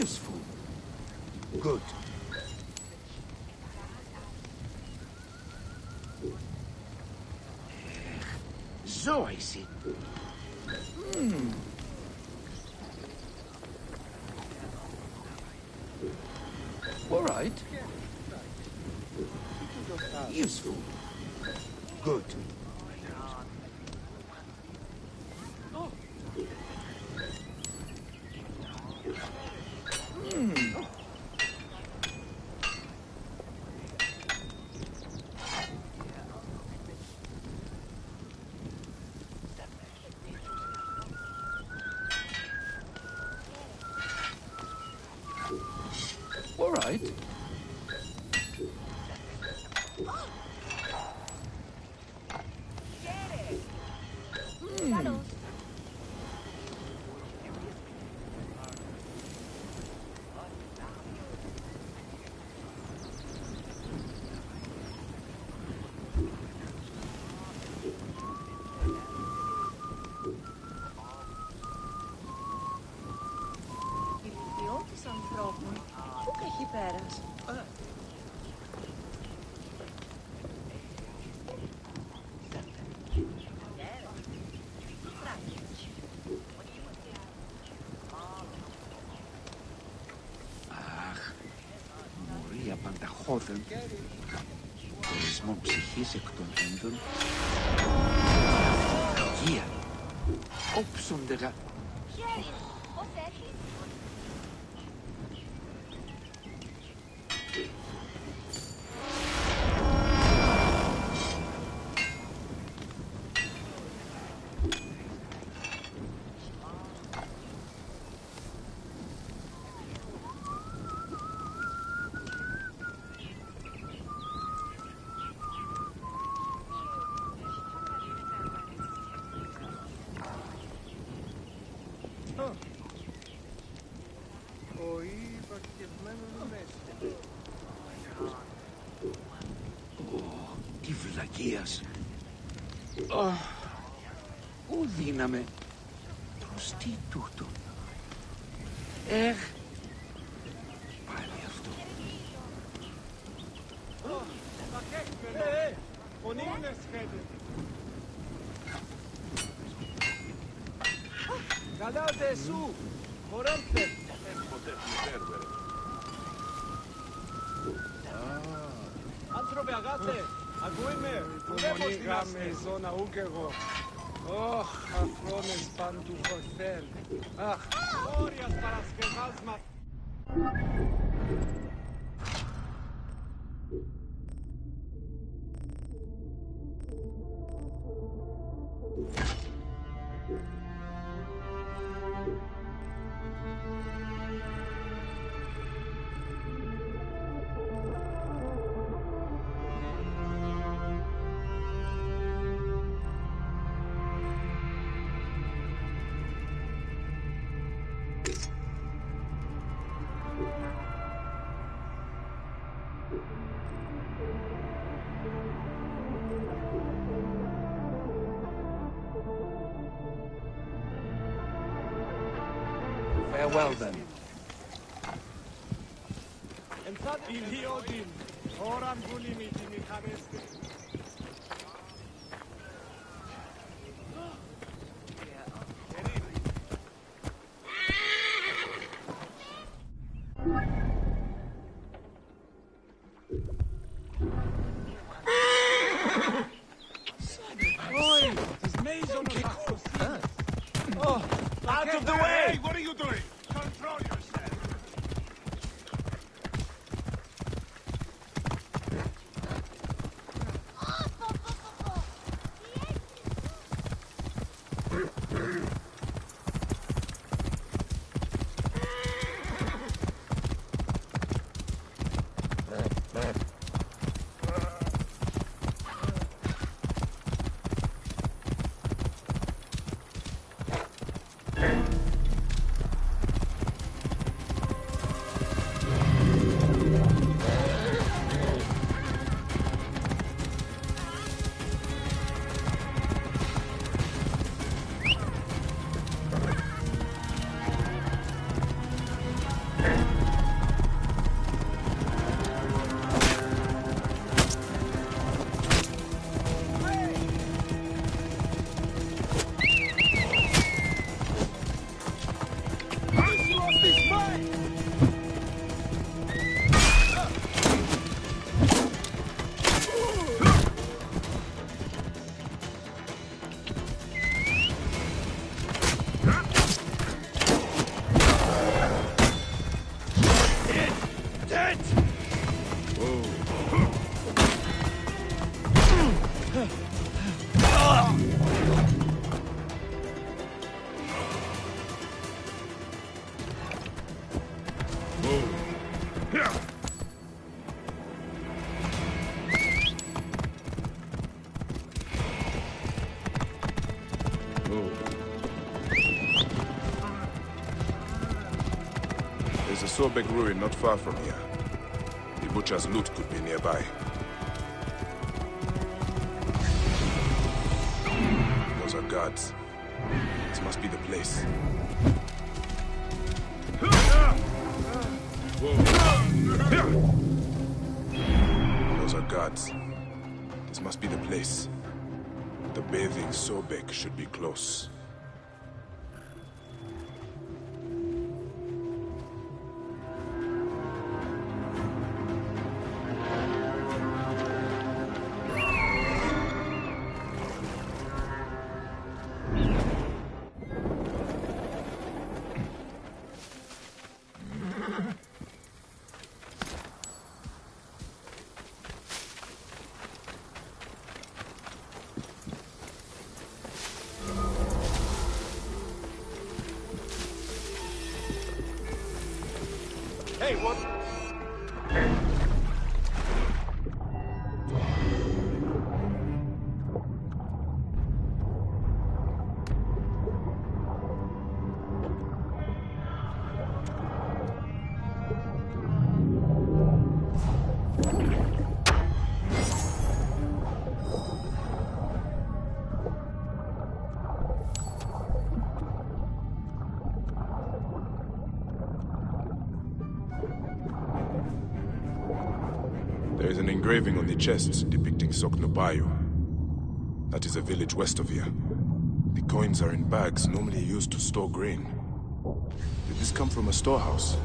Useful. Good. Ζώα εσύ. All right. Useful. Good. All right. Ιδιώτης ανθρώπων. Πού και έχει πέρας. Αχ, μωρή απανταχώδεν. Ορισμό ψυχής εκ των έντων. Αγία. Όψονται γα... Τι βλακείας. Ού δύναμε. Προς τι τούτο. Πάλι αυτό. Καλάτε σου! Χορέψτε! Άνθρωπε αγάπη, ακούει με! Υπομονή γάμη, ζω να ού κι εγώ. Ωχ, αφρόνες παντού χορθέν. Αχ, όριας παρασκευάσμα. Farewell then. Ηλιότην, ώραν βουλήμι την ηχαρέστη. Out of the way! Hey, what are you doing? Control yourself! it! There's a Sobek ruin not far from here. The butcher's loot could be nearby. Those are guards. This must be the place. Those are guards. This must be the place. The bathing Sobek should be close. Hey, what? There is an engraving on the chest depicting Soknobayo. That is a village west of here. The coins are in bags normally used to store grain. Did this come from a storehouse?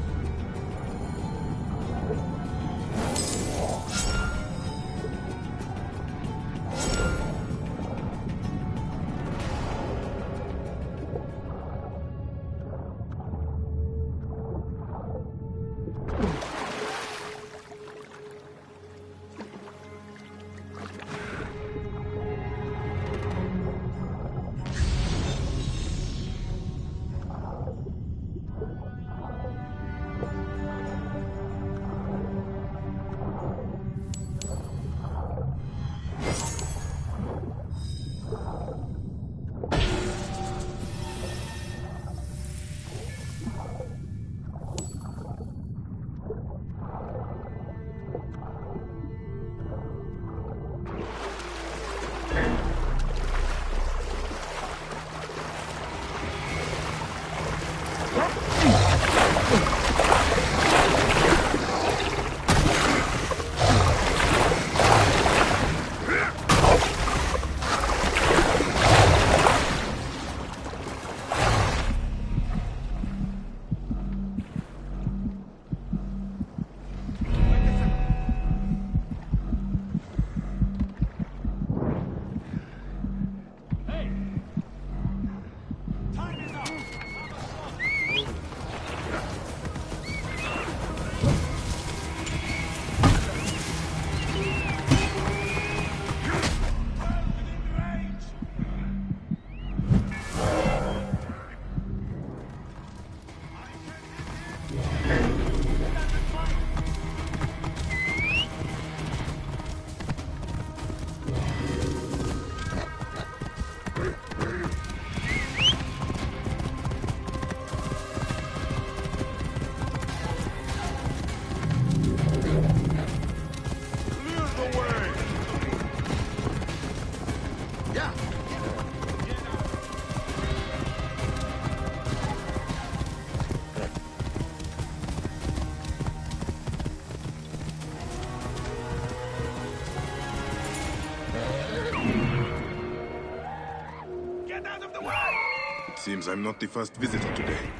Seems I'm not the first visitor today.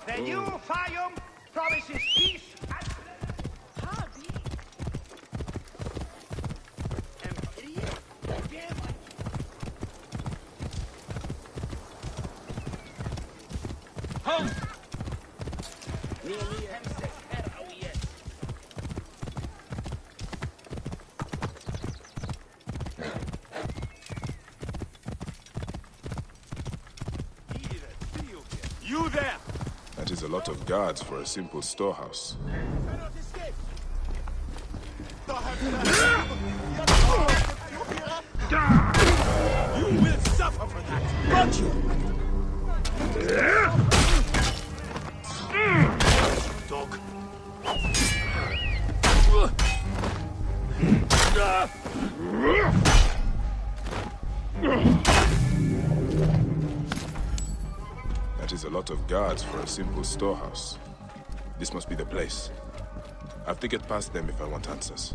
The new Fayum promises peace and... You there! That is a lot of guards for a simple storehouse. You will suffer for that! Got you! Dog. That is a lot of guards for a simple storehouse. This must be the place. I have to get past them if I want answers.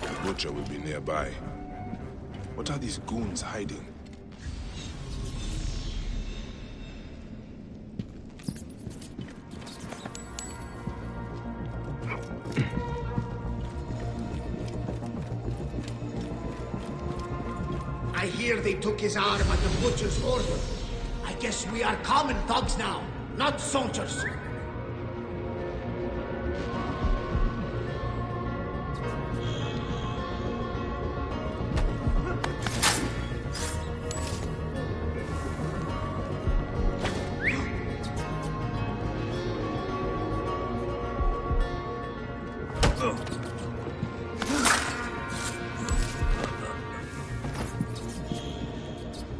The butcher will be nearby. What are these goons hiding? I hear they took his arm at the butcher's order. I guess we are common thugs now, not soldiers.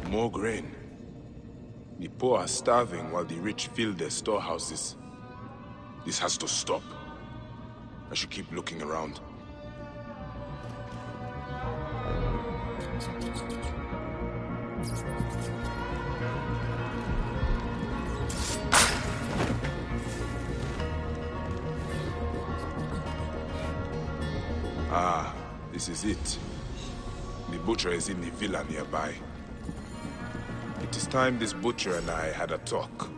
More grain. The poor are starving while the rich fill their storehouses. This has to stop. I should keep looking around. Ah, this is it. The butcher is in the villa nearby. It is time this butcher and I had a talk.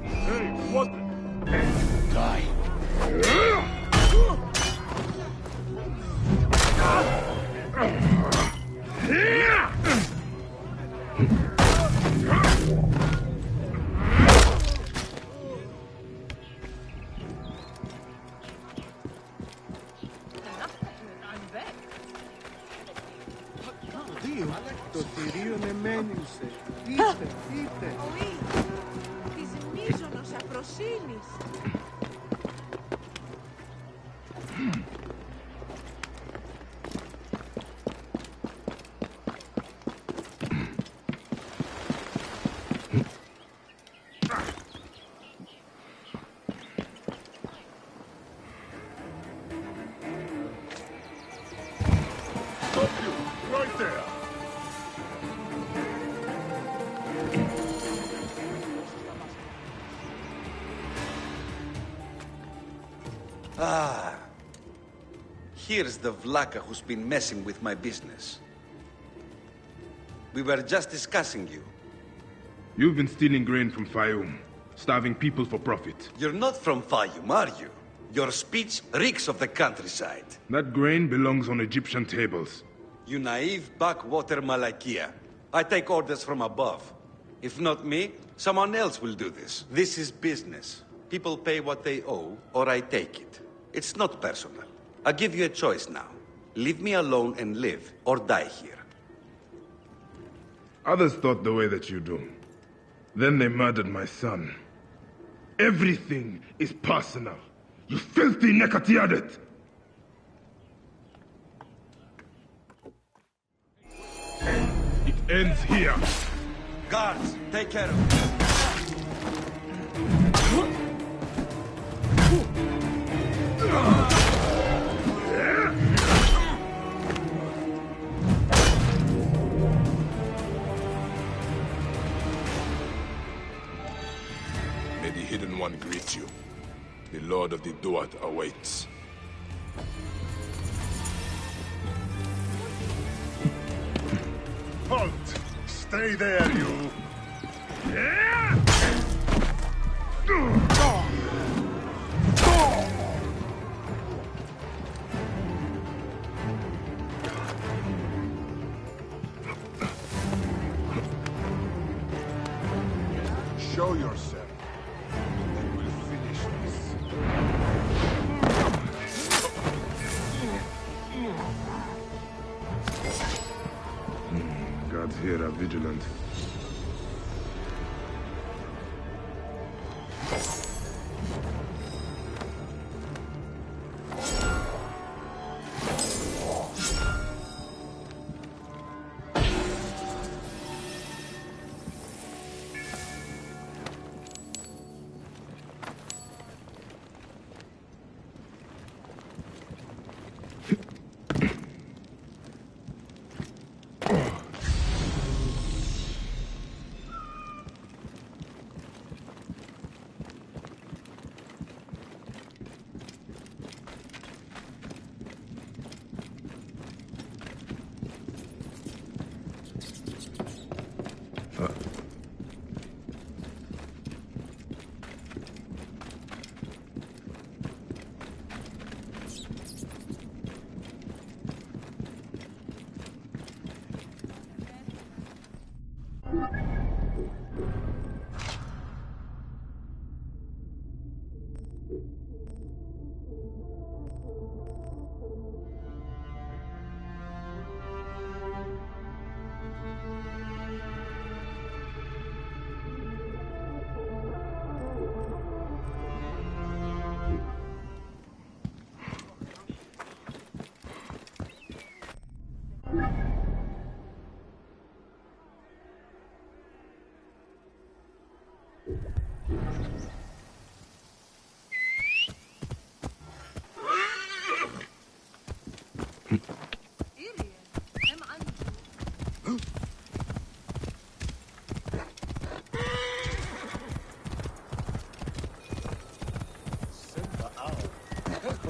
Hey, what? Die. Το θηρίο εμένιουσε. Ήρθε. Οή, της μίζωνος αφροσύνης. Right there! Ah. Here's the Vlaka who's been messing with my business. We were just discussing you. You've been stealing grain from Fayum, starving people for profit. You're not from Fayum, are you? Your speech reeks of the countryside. That grain belongs on Egyptian tables. You naive backwater Malakia. I take orders from above. If not me, someone else will do this. This is business. People pay what they owe, or I take it. It's not personal. I give you a choice now. Leave me alone and live, or die here. Others thought the way that you do. Then they murdered my son. Everything is personal. You filthy Nekatiadet! It ends here. Guards, take care of this. May the Hidden One greet you. The Lord of the Duat awaits. Halt! Stay there, you! Show yourself, and we'll finish this. Guards here are vigilant.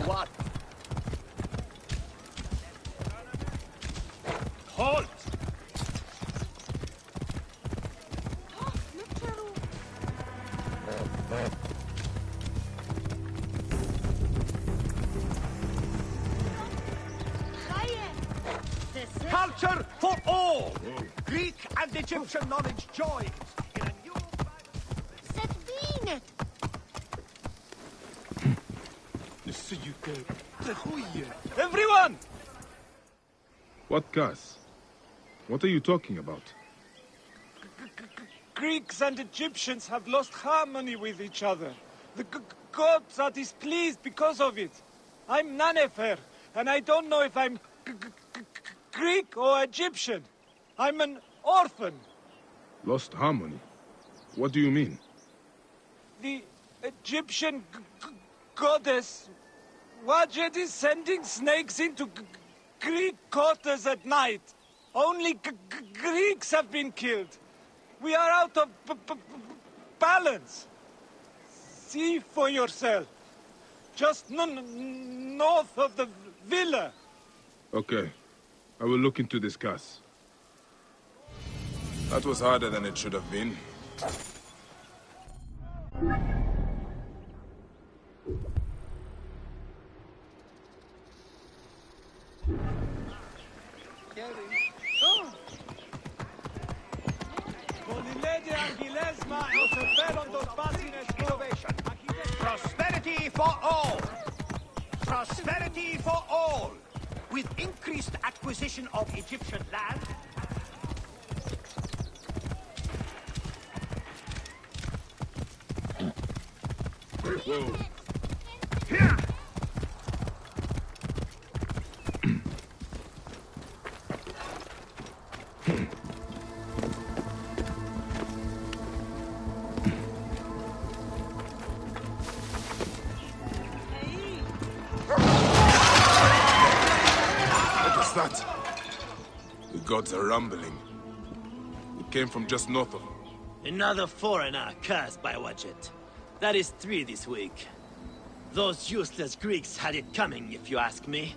What? Halt! Culture for all! Greek and Egyptian knowledge joined in a new... Everyone! What, Gus? What are you talking about? Greeks and Egyptians have lost harmony with each other. The gods are displeased because of it. I'm Nanefer, and I don't know if I'm Greek or Egyptian. I'm an orphan. Lost harmony? What do you mean? The Egyptian goddess Wadjet is sending snakes into Greek quarters at night. Only Greeks have been killed. We are out of balance. See for yourself. Just north of the villa. Okay. I will look into this, Gus. That was harder than it should have been. Prosperity for all! Prosperity for all! With increased acquisition of Egyptian land... Whoa. That? The gods are rumbling. It came from just north of... Another foreigner cursed by Wadjet. That is 3 this week. Those useless Greeks had it coming, if you ask me.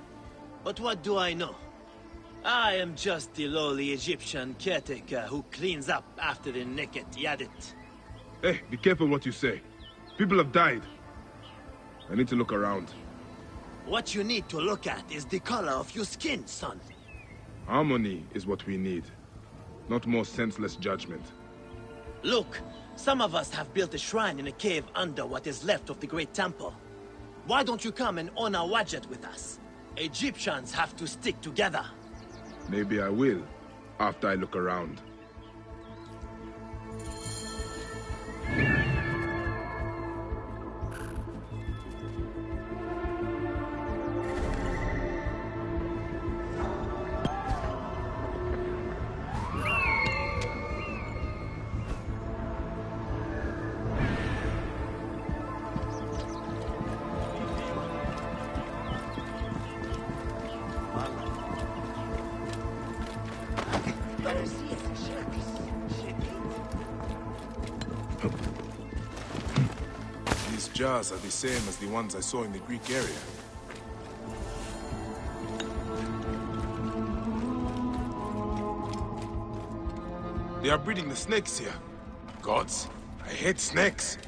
But what do I know? I am just the lowly Egyptian caretaker who cleans up after the naked Yadit. Hey, be careful what you say. People have died. I need to look around. What you need to look at is the color of your skin, son. Harmony is what we need, not more senseless judgment. Look, some of us have built a shrine in a cave under what is left of the Great Temple. Why don't you come and honor Wadjet with us? Egyptians have to stick together. Maybe I will, after I look around. These jars are the same as the ones I saw in the Greek area. They are breeding the snakes here. Gods, I hate snakes.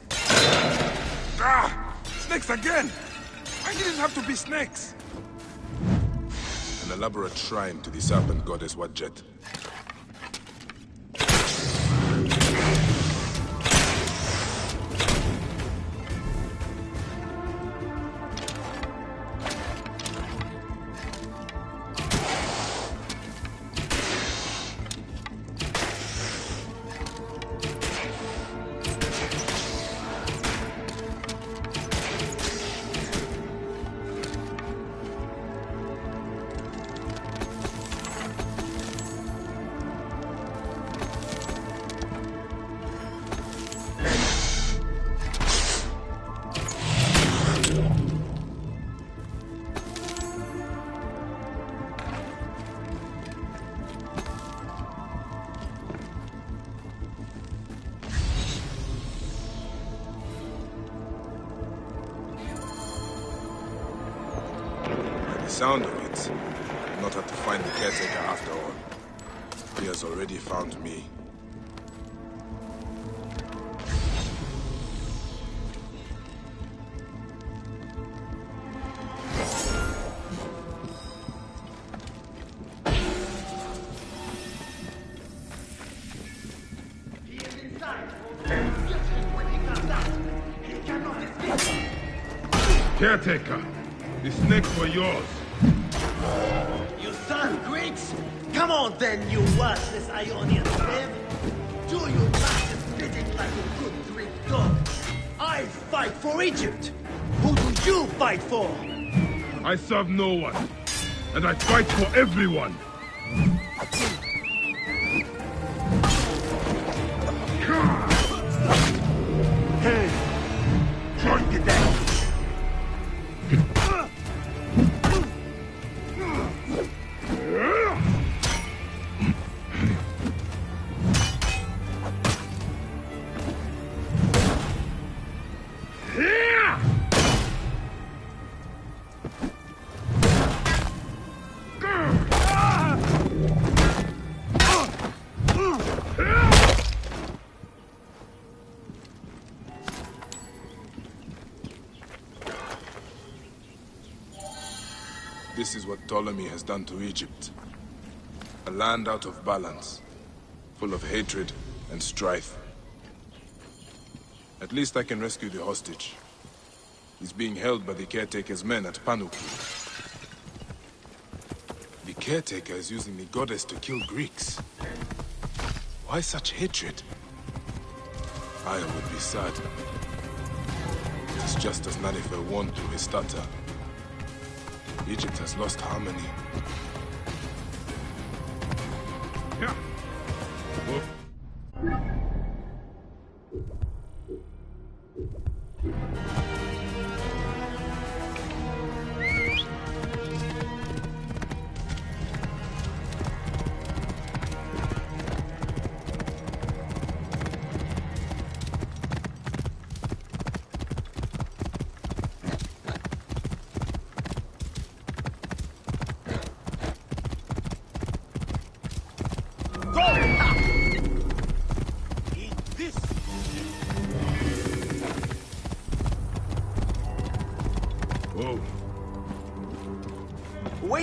Ah! Snakes again! Why did it have to be snakes? An elaborate shrine to the serpent goddess Wadjet. Sound of it. I'll not have to find the caretaker after all. He has already found me. Caretaker, the snakes were yours. You son, Greeks? Come on then, you worthless Ionian slave! Do your master's bidding like a good Greek dog. I fight for Egypt! Who do you fight for? I serve no one, and I fight for everyone! Hey! Join the deck! This is what Ptolemy has done to Egypt. A land out of balance, full of hatred and strife. At least I can rescue the hostage. He's being held by the caretaker's men at Panuki. The caretaker is using the goddess to kill Greeks. Why such hatred? I would be sad. It is just as Nanifer warned through his stutter. Egypt has lost harmony. Yeah. Whoa.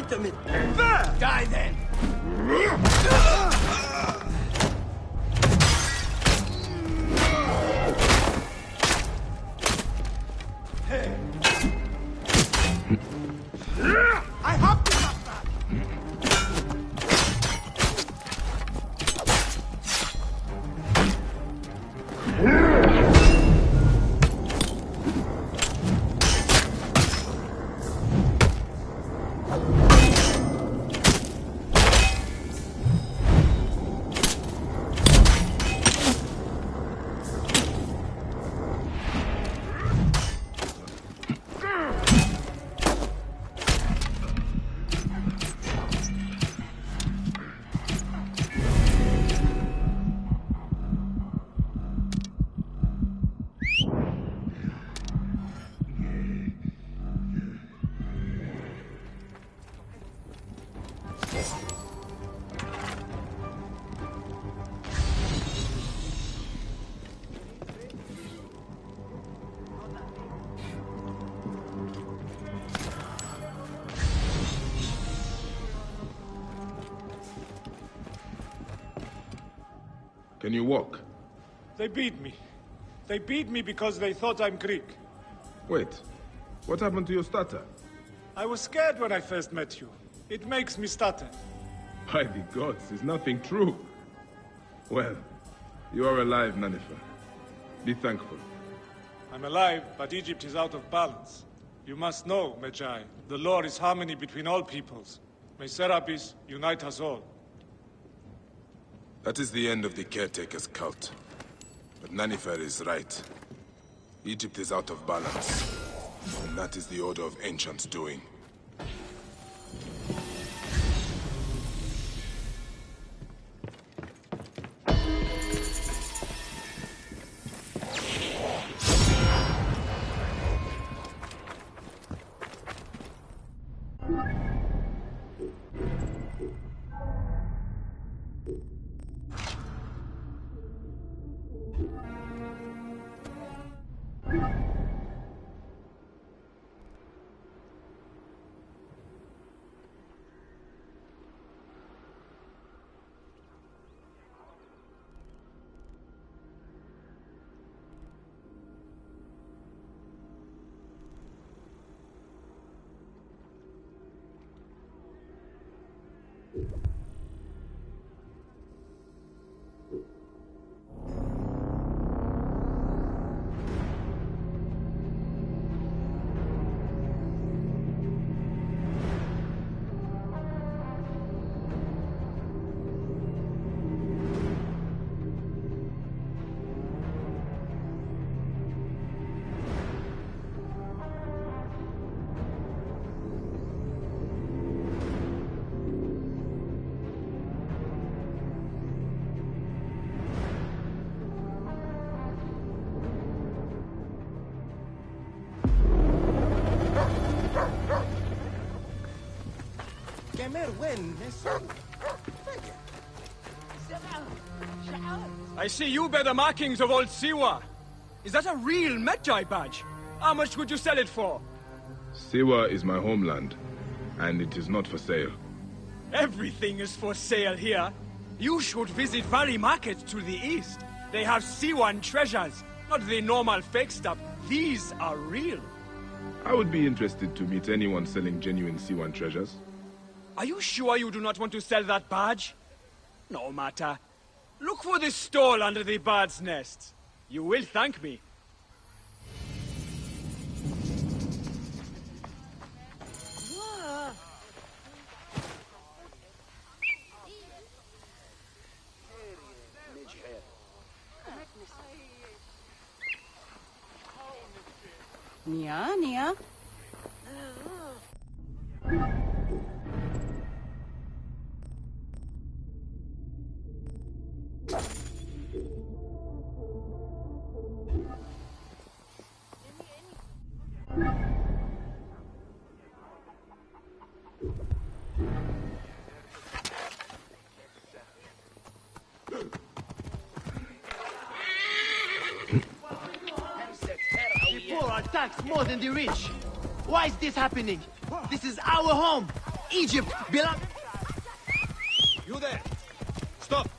Wait a minute. There! Die then! I have to stop that! Can you walk? They beat me. They beat me because they thought I'm Greek. Wait, what happened to your stutter? I was scared when I first met you. It makes me stutter. By the gods, is nothing true. Well, you are alive, Nanifer. Be thankful. I'm alive, but Egypt is out of balance. You must know, Medjay, the law is harmony between all peoples. May Serapis unite us all. That is the end of the Caretaker's cult. But Nanifer is right. Egypt is out of balance. And that is the Order of Ancients doing. I see you bear the markings of old Siwa. Is that a real Medjay badge? How much would you sell it for? Siwa is my homeland, and it is not for sale. Everything is for sale here. You should visit Valley Market to the east. They have Siwan treasures, not the normal fake stuff. These are real. I would be interested to meet anyone selling genuine Siwan treasures. Are you sure you do not want to sell that badge? No matter. Look for the stall under the bird's nest. You will thank me. Nia, Nia. The poor are taxed more than the rich. Why is this happening? This is our home. Egypt belongs... You there! Stop!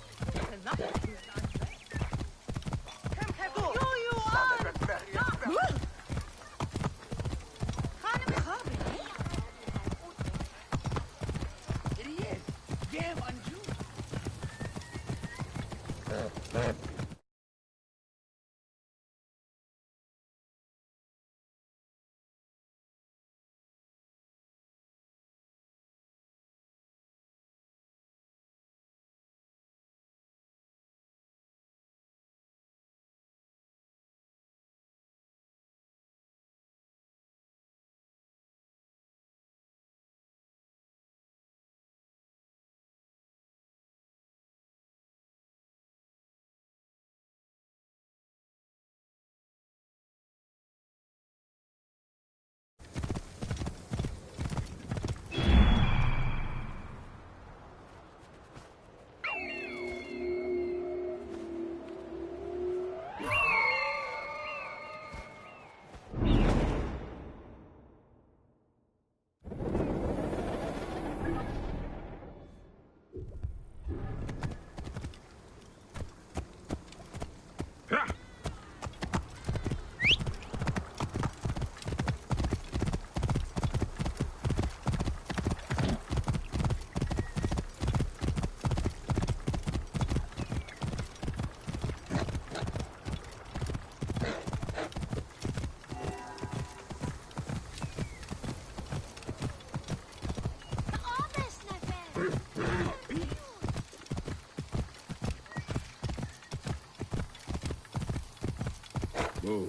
Whoa.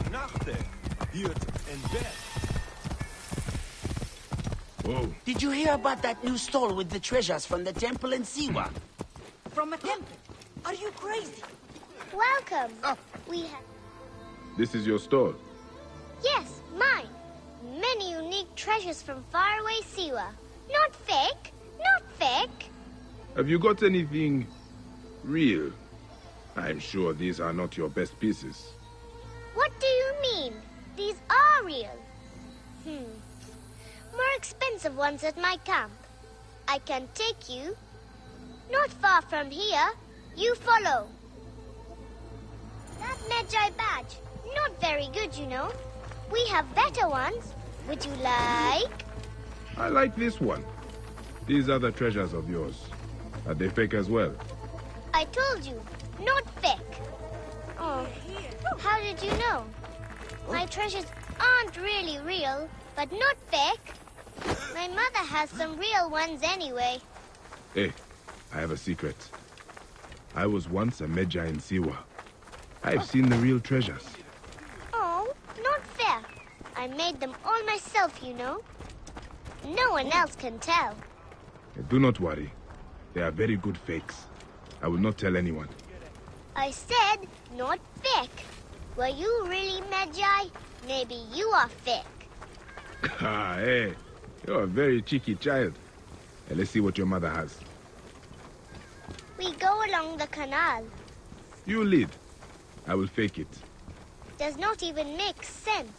Nachte, Hirt and Beth. Whoa. Did you hear about that new stall with the treasures from the temple in Siwa? From a temple? Are you crazy? Welcome. We have... This is your store? Yes, mine. Many unique treasures from faraway Siwa. Not fake. Not fake. Have you got anything real? I'm sure these are not your best pieces. What do you mean? These are real. More expensive ones at my camp. I can take you. Not far from here. You follow. That Medjay badge. Not very good, you know. We have better ones. Would you like? I like this one. These are the treasures of yours. Are they fake as well? I told you, not fake. Oh, how did you know? My treasures aren't really real, but not fake. My mother has some real ones anyway. Hey, I have a secret. I was once a Medjay in Siwa. I've seen the real treasures. Oh, not fair. I made them all myself, you know. No one else can tell. Do not worry. They are very good fakes. I will not tell anyone. I said not fake. Were you really Medjay? Maybe you are fake. Ah, hey. You're a very cheeky child. Let's see what your mother has. We go along the canal. You lead. I will fake it. Does not even make sense.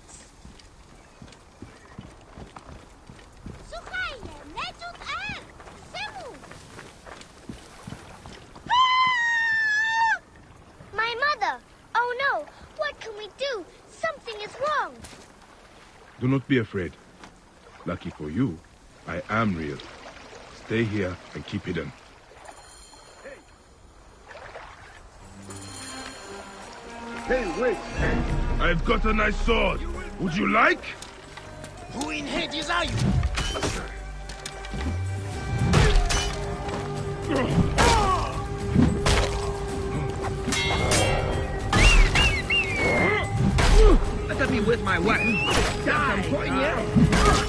My mother! Oh no! What can we do? Something is wrong. Do not be afraid. Lucky for you, I am real. Stay here and keep hidden. Hey, wait! I've got a nice sword. Would you like? Who in Hades are you? Let me with my weapon. Got some point here.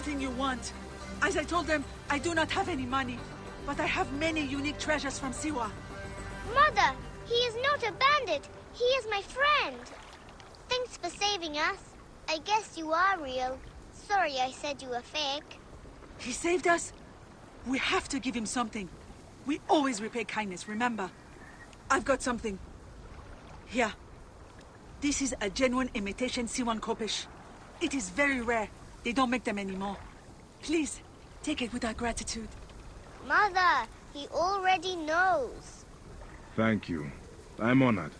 everything you want. As I told them, I do not have any money, but I have many unique treasures from Siwa. Mother, he is not a bandit. He is my friend. Thanks for saving us. I guess you are real. Sorry I said you were fake. He saved us? We have to give him something. We always repay kindness, remember? I've got something. Here. This is a genuine imitation Siwan Kopish. It is very rare. They don't make them anymore. Please, take it with our gratitude. Mother, he already knows. Thank you. I'm honored.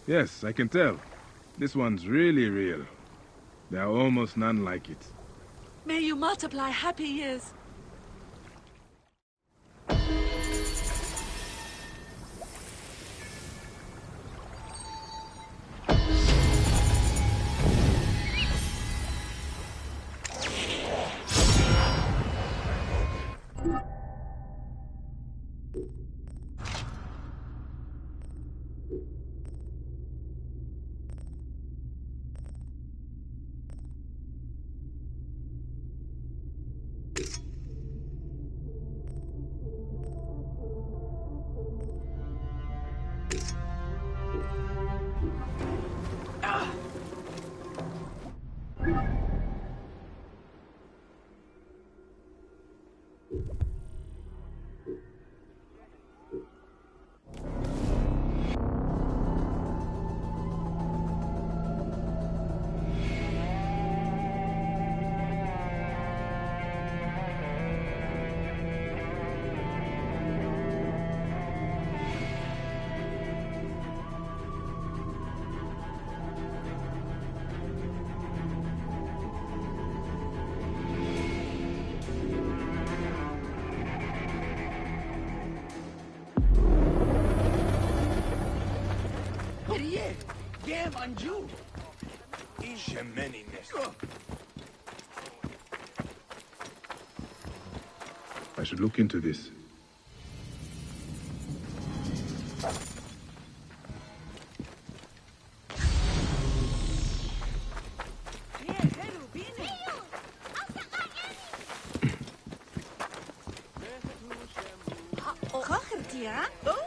Yes, I can tell. This one's really real. There are almost none like it. May you multiply happy years. I should look into this.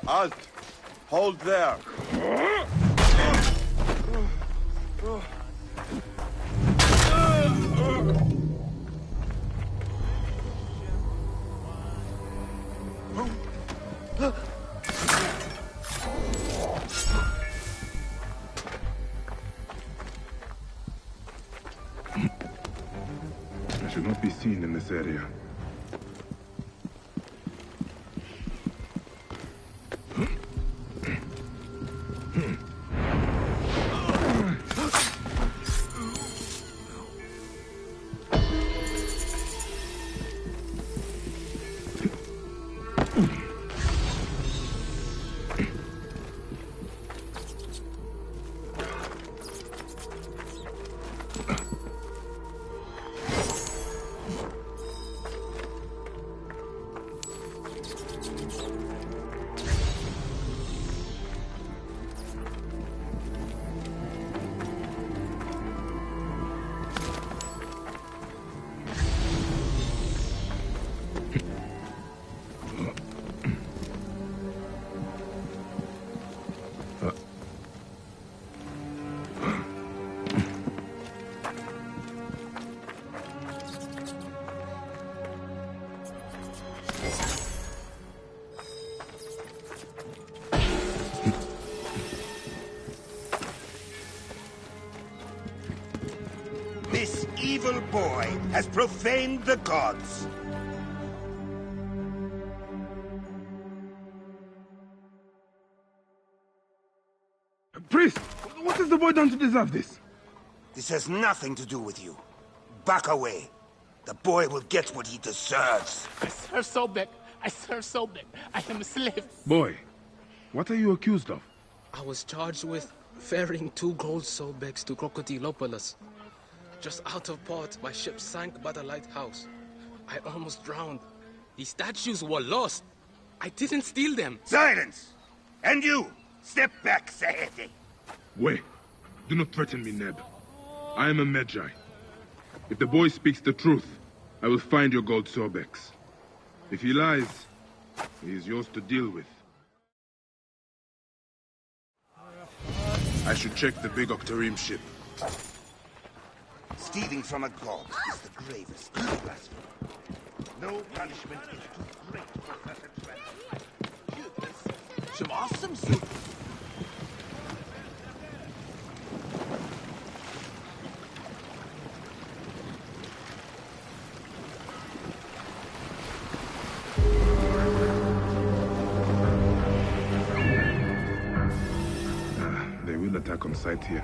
Halt! Hold there! I should not be seen in this area. This evil boy has profaned the gods. Priest, what has the boy done to deserve this? This has nothing to do with you. Back away. The boy will get what he deserves. I serve Sobek. I serve Sobek. I am a slave. Boy, what are you accused of? I was charged with ferrying 2 gold Sobeks to Crocodilopolis. Just out of port, my ship sank by the lighthouse. I almost drowned. The statues were lost. I didn't steal them. Silence! And you! Step back, Sahete. Wait. Do not threaten me, Neb. I am a Medjay. If the boy speaks the truth, I will find your gold Sobex. If he lies, he is yours to deal with. I should check the big Octarim ship. Stealing from a god is the gravest blasphemy. No punishment is too great for such a tragedy. Some awesome soup. They will attack on sight here.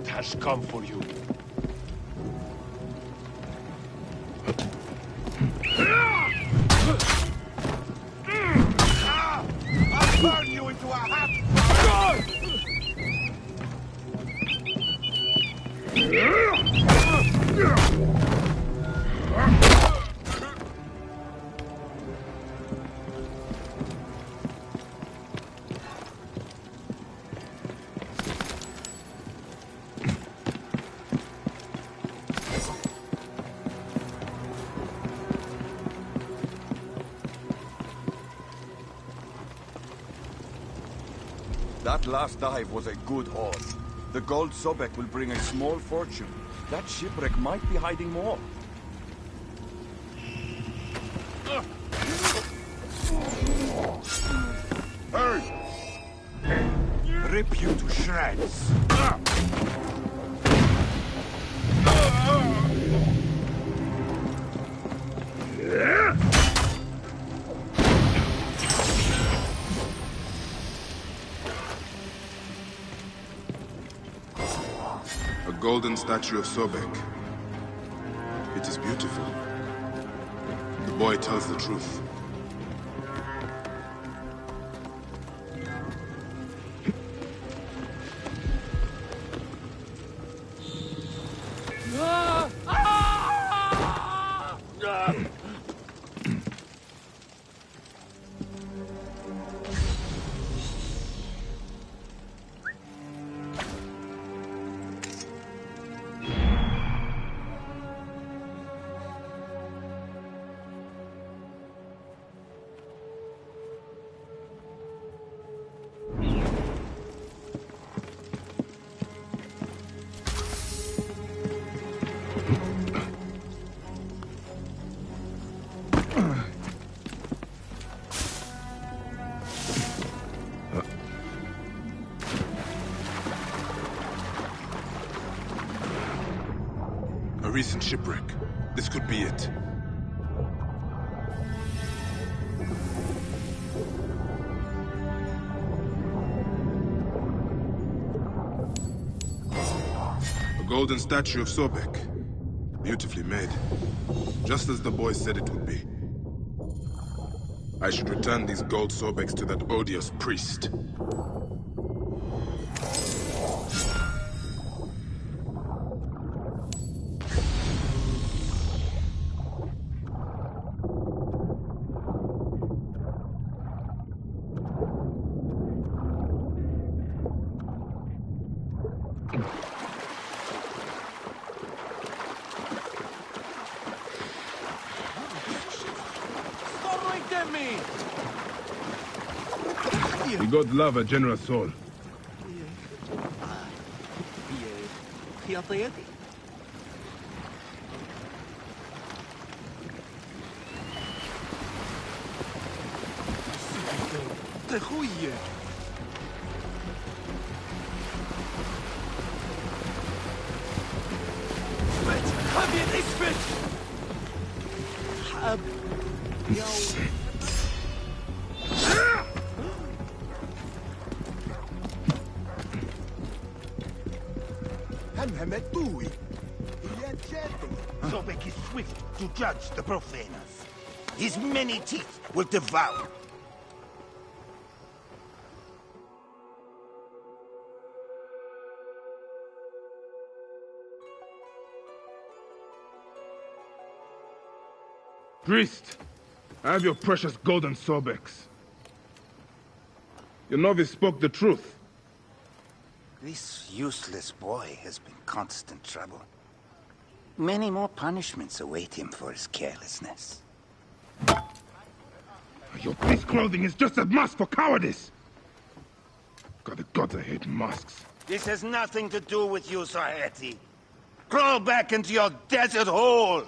Has come for you. I'll burn you into a hot That last dive was a good haul. The gold Sobek will bring a small fortune. That shipwreck might be hiding more. Hey! Rip you to shreds. A golden statue of Sobek. It is beautiful. The boy tells the truth. A recent shipwreck. This could be it. A golden statue of Sobek. Beautifully made. Just as the boy said it would be. I should return these gold Sobeks to that odious priest. The god love a generous soul. Sobek is swift to judge the profaners. His many teeth will devour. Priest, I have your precious golden Sobex. Your novice spoke the truth. This useless boy has been constant trouble. Many more punishments await him for his carelessness. Your priest clothing is just a mask for cowardice! God, the gods, I hate masks. This has nothing to do with you, Saheti. Crawl back into your desert hole!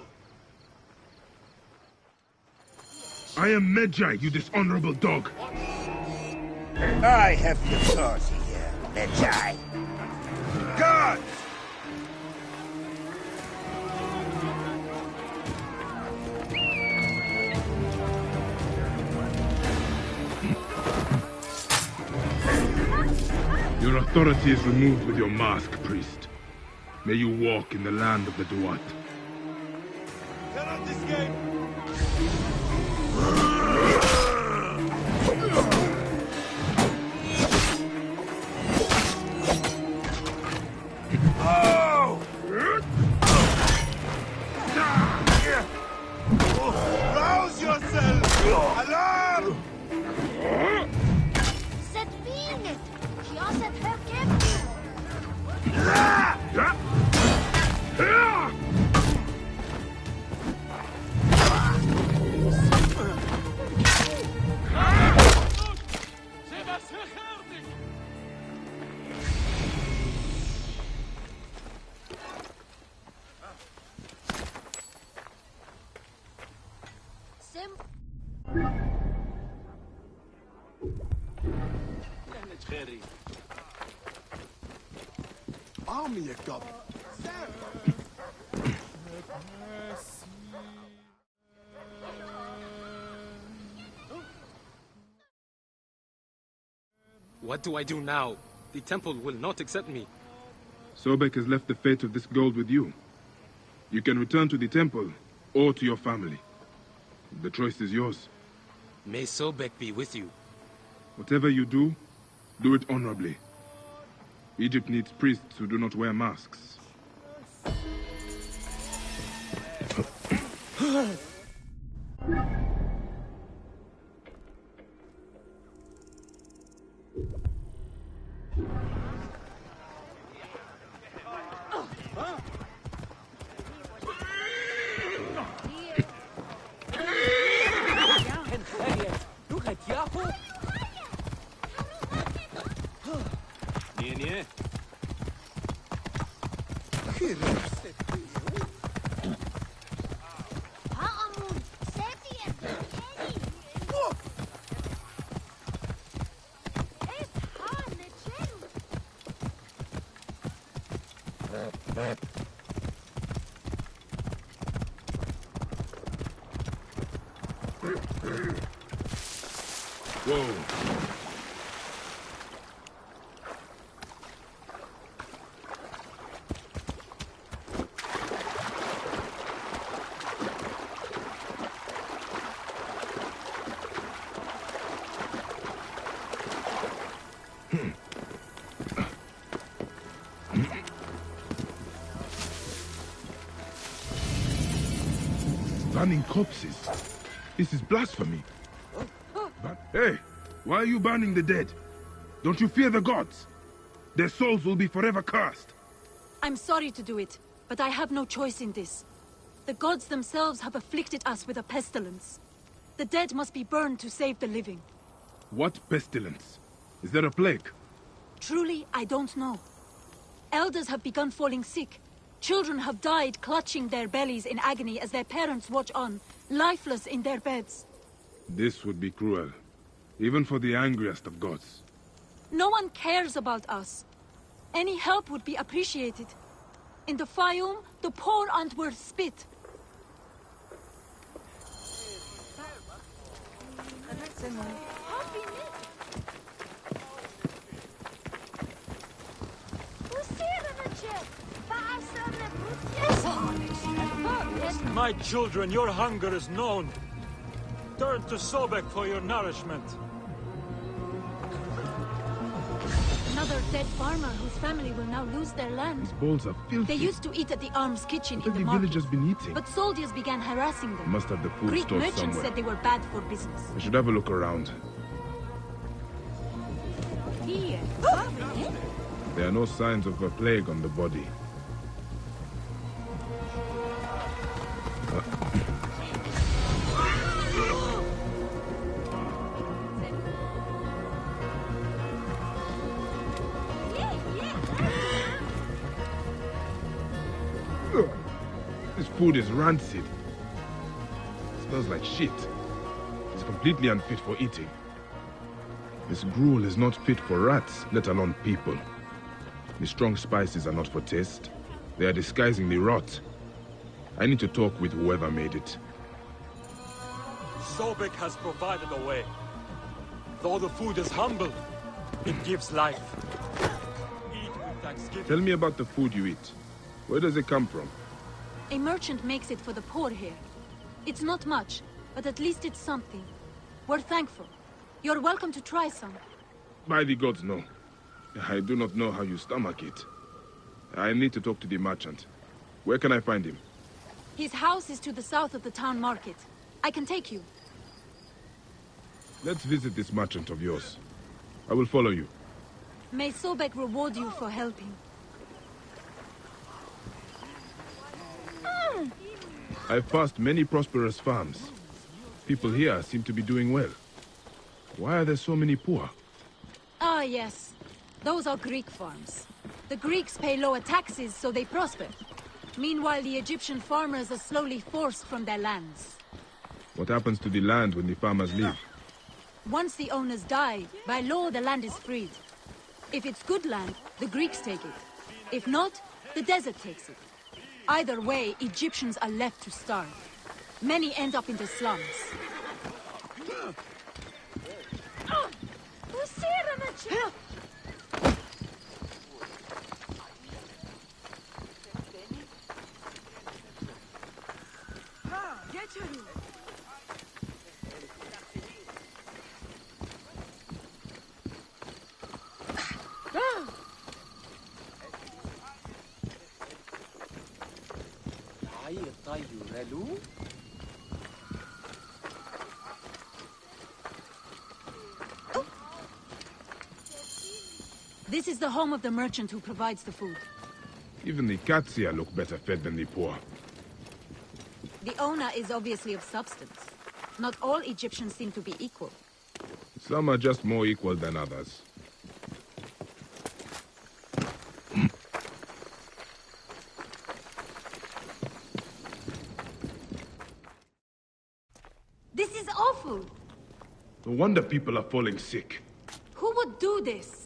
I am Medjay, you dishonorable dog. I have the authority here, Medjay. God! Your authority is removed with your mask, priest. May you walk in the land of the Duat. Cannot escape! Rouse yourself! Alarm! Cette fille, qui a cette vergiftung. Army a gob. What do I do now? The temple will not accept me. Sobek has left the fate of this gold with you. You can return to the temple, or to your family. The choice is yours. May Sobek be with you. Whatever you do it honorably. Egypt needs priests who do not wear masks. Whoa. Burning corpses. This is blasphemy. But, hey, why are you burning the dead? Don't you fear the gods? Their souls will be forever cursed. I'm sorry to do it, but I have no choice in this. The gods themselves have afflicted us with a pestilence. The dead must be burned to save the living. What pestilence? Is there a plague? Truly, I don't know. Elders have begun falling sick. Children have died clutching their bellies in agony as their parents watch on, lifeless in their beds. This would be cruel, even for the angriest of gods. No one cares about us. Any help would be appreciated. In the Fayum, the poor aren't worth spit. My children, your hunger is known. Turn to Sobek for your nourishment. Another dead farmer whose family will now lose their land. These bowls are filthy. They used to eat at the arms kitchen What in have the the market. villagers been eating? But soldiers began harassing them. Must have the food Greek stored merchants somewhere. said they were bad for business. I should have a look around. Here. There are no signs of a plague on the body. This food is rancid. It smells like shit. It's completely unfit for eating. This gruel is not fit for rats, let alone people. The strong spices are not for taste. They are disguisingly rot. I need to talk with whoever made it. Sobek has provided a way. Though the food is humble, it gives life. Eat with thanksgiving. Tell me about the food you eat. Where does it come from? A merchant makes it for the poor here. It's not much, but at least it's something. We're thankful. You're welcome to try some. By the gods, no. I do not know how you stomach it. I need to talk to the merchant. Where can I find him? His house is to the south of the town market. I can take you. Let's visit this merchant of yours. I will follow you. May Sobek reward you for helping. I've passed many prosperous farms. People here seem to be doing well. Why are there so many poor? Ah, yes. Those are Greek farms. The Greeks pay lower taxes, so they prosper. Meanwhile, the Egyptian farmers are slowly forced from their lands. What happens to the land when the farmers leave? Once the owners die, by law the land is freed. If it's good land, the Greeks take it. If not, the desert takes it. Either way, Egyptians are left to starve. Many end up in the slums. This is the home of the merchant who provides the food. Even the cats here look better fed than the poor. The owner is obviously of substance. Not all Egyptians seem to be equal. Some are just more equal than others. This is awful! No wonder people are falling sick. Who would do this?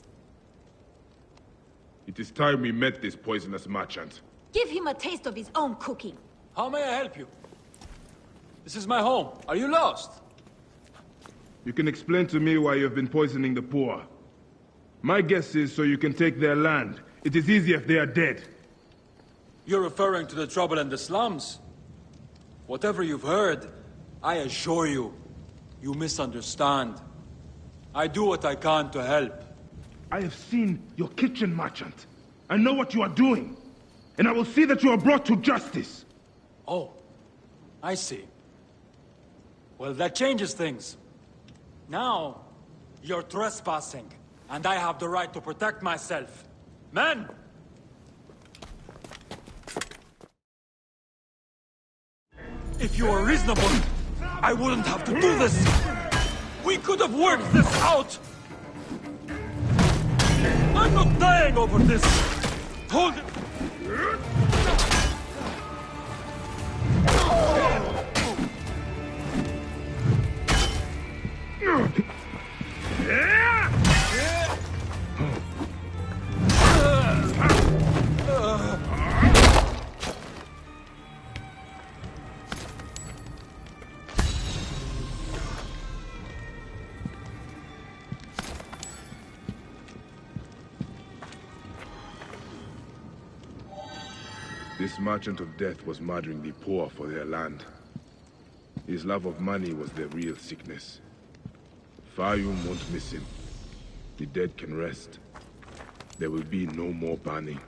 It is time we met this poisonous merchant. Give him a taste of his own cooking. How may I help you? This is my home. Are you lost? You can explain to me why you've been poisoning the poor. My guess is so you can take their land. It is easier if they are dead. You're referring to the trouble in the slums? Whatever you've heard, I assure you, you misunderstand. I do what I can to help. I have seen your kitchen, merchant. I know what you are doing. And I will see that you are brought to justice. Oh, I see. Well, that changes things. Now, you're trespassing, and I have the right to protect myself. Men! If you were reasonable, I wouldn't have to do this! We could have worked this out! I'm not dying over this! Hold it! This merchant of death was murdering the poor for their land. His love of money was their real sickness. Fayum won't miss him. The dead can rest. There will be no more burning.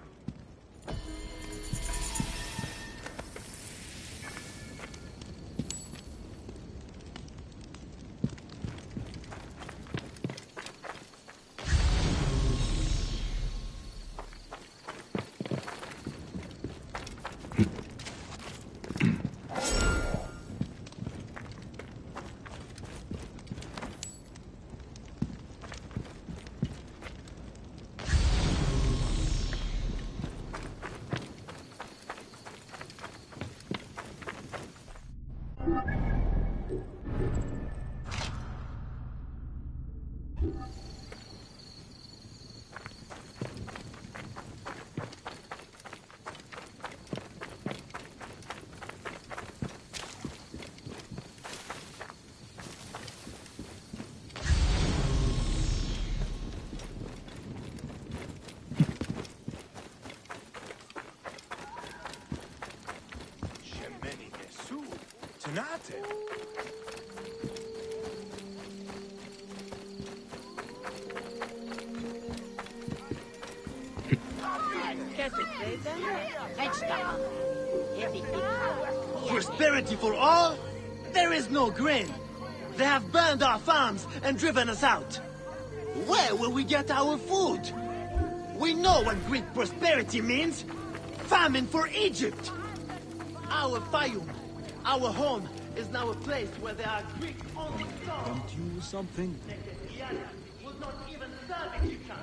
Prosperity for all? There is no grain. They have burned our farms and driven us out. Where will we get our food? We know what Greek prosperity means. Famine for Egypt. Our Fayum, our home, is now a place where there are Greek-only stores. Don't you something? Would not even serve Egyptians.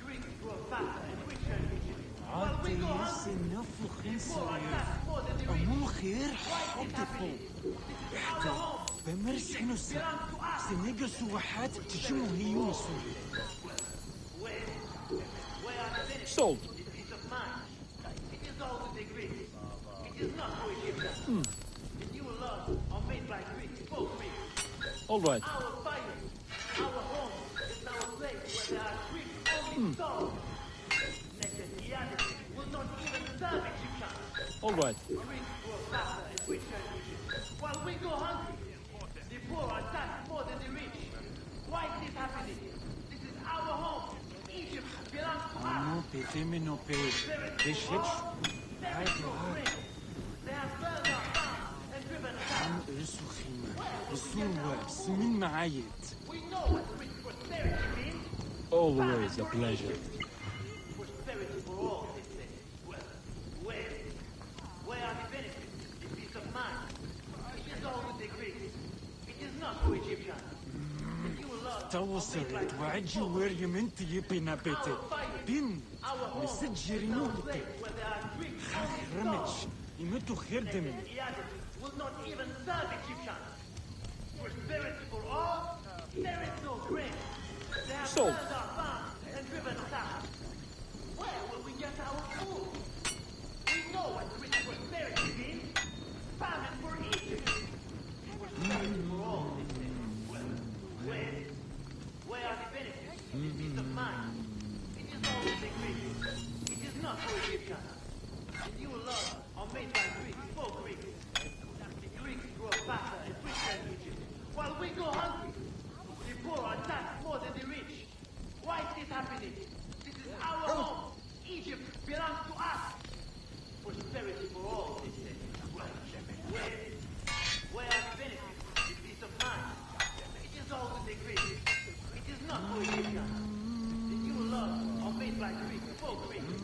Greeks grow faster and richer in Egypt. While we go Sold. It is all with the Greeks. It is not for Egyptians. The new laws are made by Greeks for Greeks. All right. Our fire, our home, is now a place where there are Greek-only stores. Will not even serve Egyptians. All right. Greeks grow faster and richer in Egypt. While we go hungry, the poor are taxed more than the rich. Why is this happening? This is our home. Egypt belongs to us. They have burned our farms and driven us out. We know what Greek prosperity means. Always a pleasure. Prosperity for all, they say. Well, where are the benefits? The peace of mind. It is all with the Greeks. It is not for Egyptians. توصلت وعجي وير منت يبينا بيتي بين مسجري نوتي رمج يمتو خير دمي will not even serve Egyptians. Prosperity for all? There is no grain. They have burned our farms and driven us out. Where will we get our food? We know what rich prosperity means. Famine for Egypt. Prosperity for all, they say. Well, where are the benefits? The peace of mind. It is always the Greeks. It is not for Egyptians. The new laws are made by Greeks for Greeks. The Greeks grow faster and richer in Egypt. While we go hungry, the poor are taxed more than the rich. Why is this happening? This is our home. Egypt belongs to us. Prosperity for all, they say. Where are the benefits? The peace of mind. It is all with the Greeks. It is not for Egyptians. The new laws are made by Greeks for Greeks.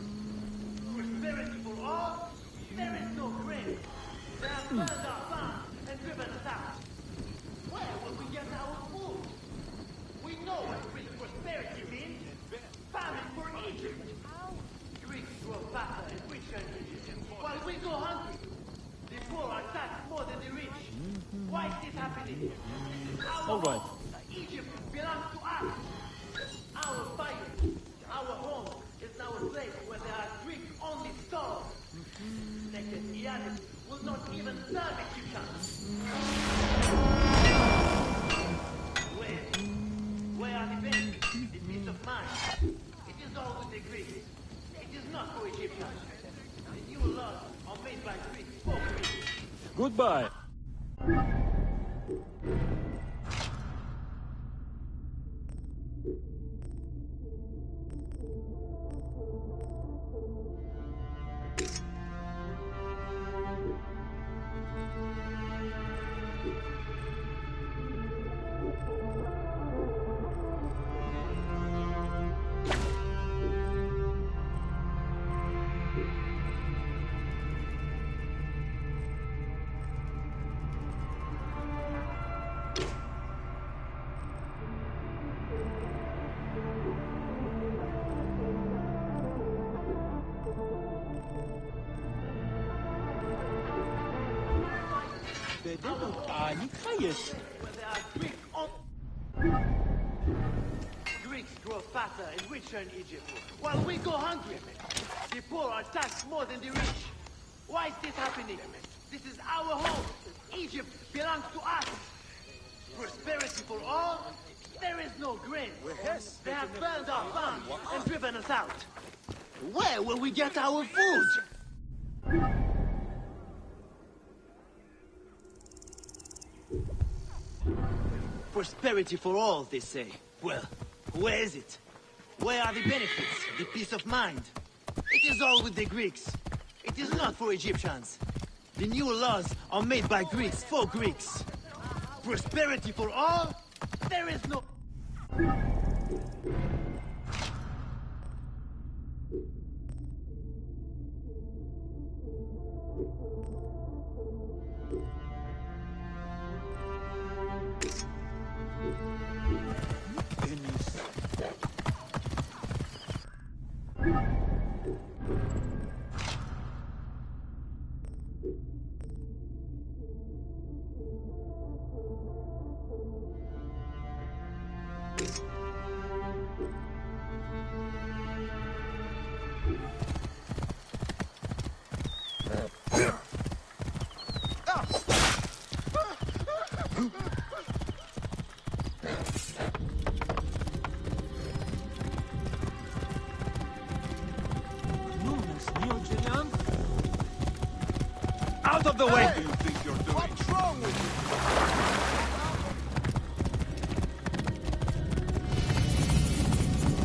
Prosperity for all? There is no grain. They have burned our farms and driven us out. Where will we get our food? We know what Greek prosperity means. Famine for Egypt. Greeks grow faster and richer in Egypt. While we go hungry, the poor are taxed more than the rich. Why is this happening? All right. Egypt belongs to us. Our fire, our home, is now a place where there are Greek-only stores. Neketiadis will not even serve Egyptians. Where are the benefits? The peace of mind. It is all with the Greeks. It is not for Egyptians. The new new laws are made by Greeks for Greeks. Goodbye. Greeks grow fatter and richer in Egypt, while we go hungry. The poor are taxed more than the rich. Why is this happening? This is our home. Egypt belongs to us. Prosperity for all? There is no grain. They have burned our farms and driven us out. Where will we get our food? Prosperity for all, they say. Well, where is it? Where are the benefits, the peace of mind? It is all with the Greeks. It is not for Egyptians. The new laws are made by Greeks for Greeks. Prosperity for all? There is no... Out of the way! What do you think you're doing? What's wrong with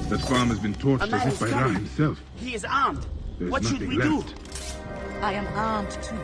you? That farm has been torched as if by Ra himself. He is armed. There's What should nothing we left. do? I am armed too.